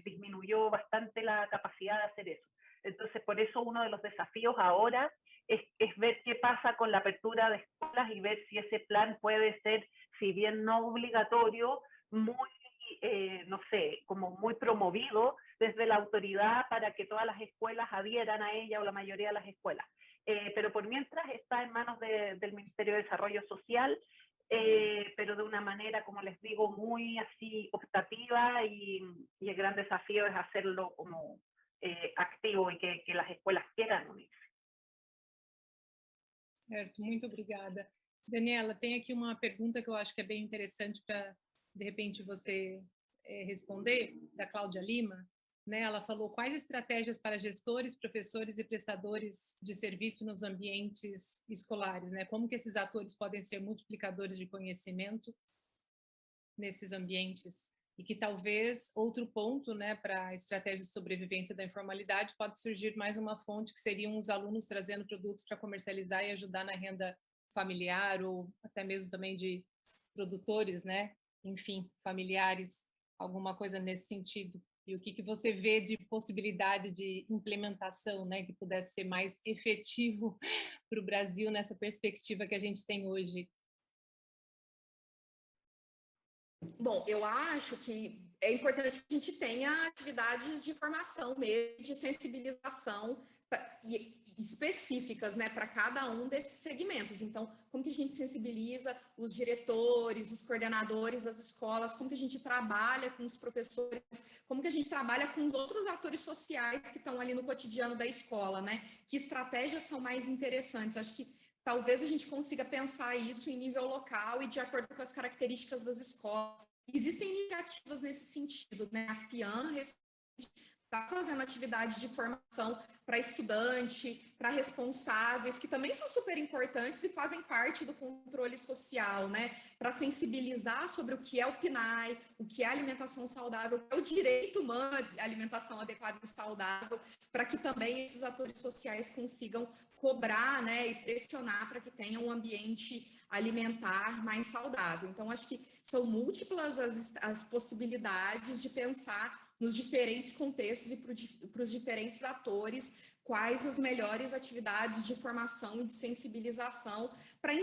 disminuyó bastante la capacidad de hacer eso. Entonces, por eso uno de los desafíos ahora es ver qué pasa con la apertura de escuelas y ver si ese plan puede ser, si bien no obligatorio, muy, no sé, como muy promovido desde la autoridad para que todas las escuelas adhieran a ella, o la mayoría de las escuelas. Pero por mientras está en manos del Ministerio de Desarrollo Social, pero de una manera, como les digo, muy así optativa, y el gran desafío es hacerlo como activo y que las escuelas quieran unirse. Certo, muito obrigada. Daniela, tem aqui uma pergunta que eu acho que é bem interessante para, de repente, você responder, da Cláudia Lima, né? Ela falou: quais estratégias para gestores, professores e prestadores de serviço nos ambientes escolares, né? Como que esses atores podem ser multiplicadores de conhecimento nesses ambientes? E que talvez outro ponto, né, para a estratégia de sobrevivência da informalidade, pode surgir mais uma fonte, que seriam os alunos trazendo produtos para comercializar e ajudar na renda familiar, ou até mesmo também de produtores, né? Enfim, familiares, alguma coisa nesse sentido. E o que você vê de possibilidade de implementação, né, que pudesse ser mais efetivo para o Brasil nessa perspectiva que a gente tem hoje? Bom, eu acho que é importante que a gente tenha atividades de formação mesmo, de sensibilização específicas, né, para cada um desses segmentos. Então, como que a gente sensibiliza os diretores, os coordenadores das escolas, como que a gente trabalha com os professores, como que a gente trabalha com os outros atores sociais que estão ali no cotidiano da escola, né? Que estratégias são mais interessantes? Acho que talvez a gente consiga pensar isso em nível local e de acordo com as características das escolas. Existem iniciativas nesse sentido, né? A FIAN está fazendo atividade de formação para estudante, para responsáveis, que também são super importantes e fazem parte do controle social, né? Para sensibilizar sobre o que é o PNAE, o que é alimentação saudável, o que é o direito humano à alimentação adequada e saudável, para que também esses atores sociais consigam cobrar, né, e pressionar para que tenha um ambiente alimentar mais saudável. Então, acho que são múltiplas as possibilidades de pensar nos diferentes contextos e para os diferentes atores, quais as melhores atividades de formação e de sensibilização para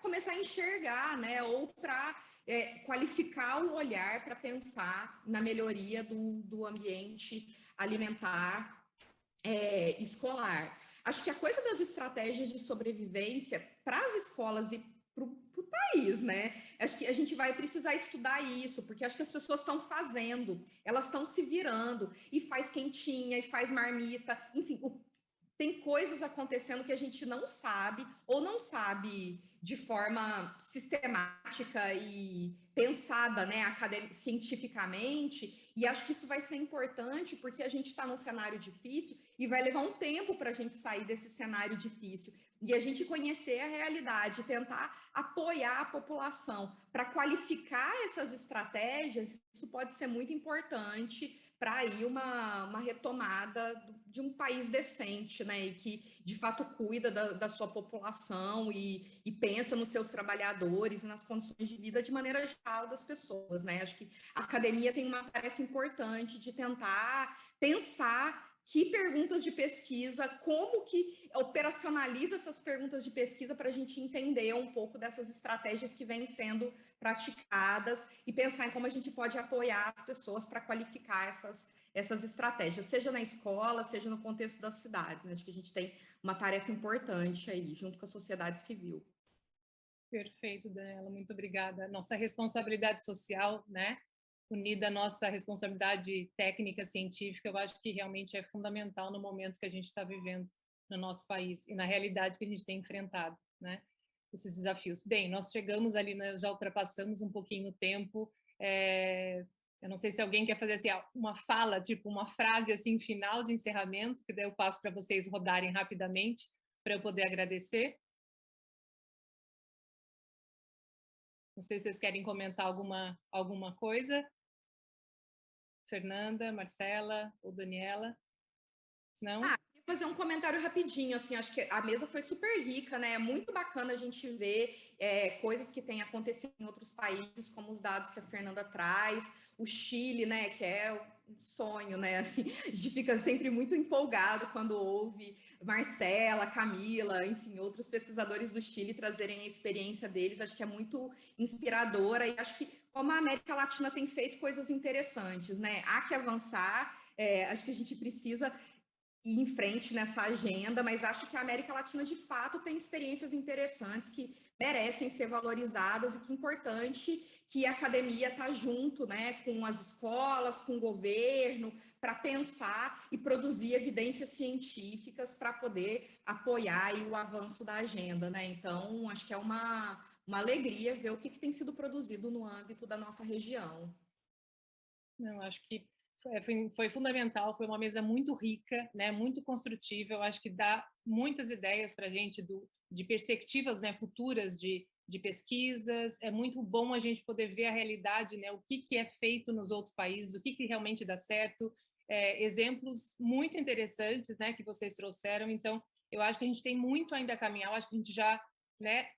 começar a enxergar, né, ou para qualificar o olhar para pensar na melhoria do ambiente alimentar escolar. Acho que a coisa das estratégias de sobrevivência para as escolas e para o país, né? Acho que a gente vai precisar estudar isso, porque acho que as pessoas estão fazendo, elas estão se virando, e faz quentinha, e faz marmita, enfim, tem coisas acontecendo que a gente não sabe, ou não sabe de forma sistemática e pensada, né, cientificamente, e acho que isso vai ser importante porque a gente está num cenário difícil e vai levar um tempo para a gente sair desse cenário difícil e a gente conhecer a realidade, tentar apoiar a população para qualificar essas estratégias. Isso pode ser muito importante para aí uma retomada de um país decente, né, e que de fato cuida da sua população e pensa nos seus trabalhadores e nas condições de vida de maneira geral das pessoas, né? Acho que a academia tem uma tarefa importante de tentar pensar que perguntas de pesquisa, como que operacionaliza essas perguntas de pesquisa para a gente entender um pouco dessas estratégias que vêm sendo praticadas e pensar em como a gente pode apoiar as pessoas para qualificar essas estratégias, seja na escola, seja no contexto das cidades, né? Acho que a gente tem uma tarefa importante aí, junto com a sociedade civil. Perfeito, Daniela, muito obrigada. Nossa responsabilidade social, né, unida à nossa responsabilidade técnica, científica, eu acho que realmente é fundamental no momento que a gente está vivendo no nosso país e na realidade que a gente tem enfrentado, né, esses desafios. Bem, nós chegamos ali, já ultrapassamos um pouquinho o tempo, eu não sei se alguém quer fazer assim, uma fala, tipo uma frase assim final de encerramento, que daí eu passo para vocês rodarem rapidamente para eu poder agradecer. Não sei se vocês querem comentar alguma coisa. Fernanda, Marcela ou Daniela? Não? Queria fazer um comentário rapidinho, assim, acho que a mesa foi super rica, né? É muito bacana a gente ver coisas que têm acontecido em outros países, como os dados que a Fernanda traz, o Chile, né, que é um sonho, né, assim, a gente fica sempre muito empolgado quando ouve Marcela, Camila, enfim, outros pesquisadores do Chile trazerem a experiência deles, acho que é muito inspiradora e acho que como a América Latina tem feito coisas interessantes, né, há que avançar, acho que a gente precisa ir em frente nessa agenda, mas acho que a América Latina, de fato, tem experiências interessantes que merecem ser valorizadas e que é importante que a academia está junto, né, com as escolas, com o governo, para pensar e produzir evidências científicas para poder apoiar aí o avanço da agenda, né? Então, acho que é uma alegria ver o que tem sido produzido no âmbito da nossa região. Não, acho que foi fundamental, foi uma mesa muito rica, né, muito construtiva, eu acho que dá muitas ideias para a gente de perspectivas, né, futuras de pesquisas, é muito bom a gente poder ver a realidade, né, o que é feito nos outros países, o que realmente dá certo, exemplos muito interessantes, né, que vocês trouxeram, então eu acho que a gente tem muito ainda a caminhar, eu acho que a gente já, né,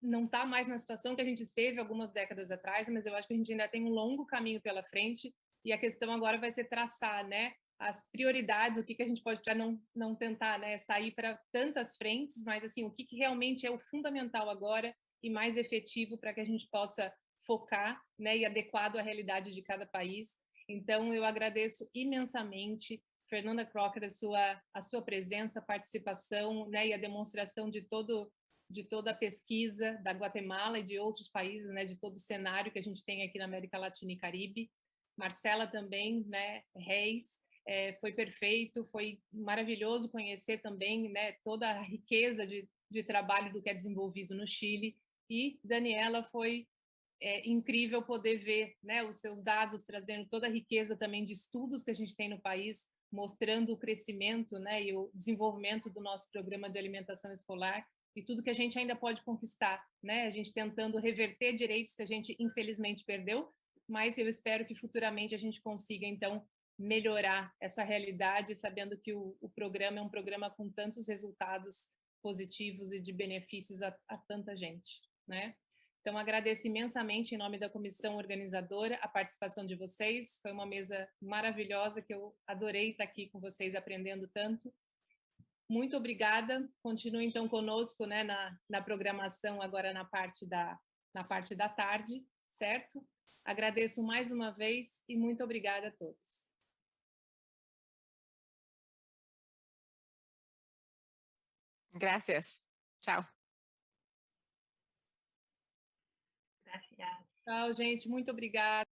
não está mais na situação que a gente esteve algumas décadas atrás, mas eu acho que a gente ainda tem um longo caminho pela frente, e a questão agora vai ser traçar, né, as prioridades, o que a gente pode para não tentar, né, sair para tantas frentes, mas assim, o que realmente é o fundamental agora e mais efetivo para que a gente possa focar, né, e adequado à realidade de cada país. Então, eu agradeço imensamente, Fernanda Crocker, a sua presença, participação, né, e a demonstração de toda a pesquisa da Guatemala e de outros países, né, de todo o cenário que a gente tem aqui na América Latina e Caribe. Marcela também, né, Reis, foi perfeito, foi maravilhoso conhecer também, né, toda a riqueza de trabalho do que é desenvolvido no Chile. E Daniela, foi incrível poder ver, né, os seus dados, trazendo toda a riqueza também de estudos que a gente tem no país, mostrando o crescimento, né, e o desenvolvimento do nosso programa de alimentação escolar e tudo que a gente ainda pode conquistar, né, a gente tentando reverter direitos que a gente infelizmente perdeu, mas eu espero que futuramente a gente consiga, então, melhorar essa realidade, sabendo que o programa é um programa com tantos resultados positivos e de benefícios a tanta gente, né? Então, agradeço imensamente, em nome da comissão organizadora, a participação de vocês. Foi uma mesa maravilhosa, que eu adorei estar aqui com vocês, aprendendo tanto. Muito obrigada. Continue, então, conosco, né, na programação, agora na parte da tarde, certo? Agradeço mais uma vez e muito obrigada a todos. Gracias. Tchau. Gracias. Tchau, gente. Muito obrigada.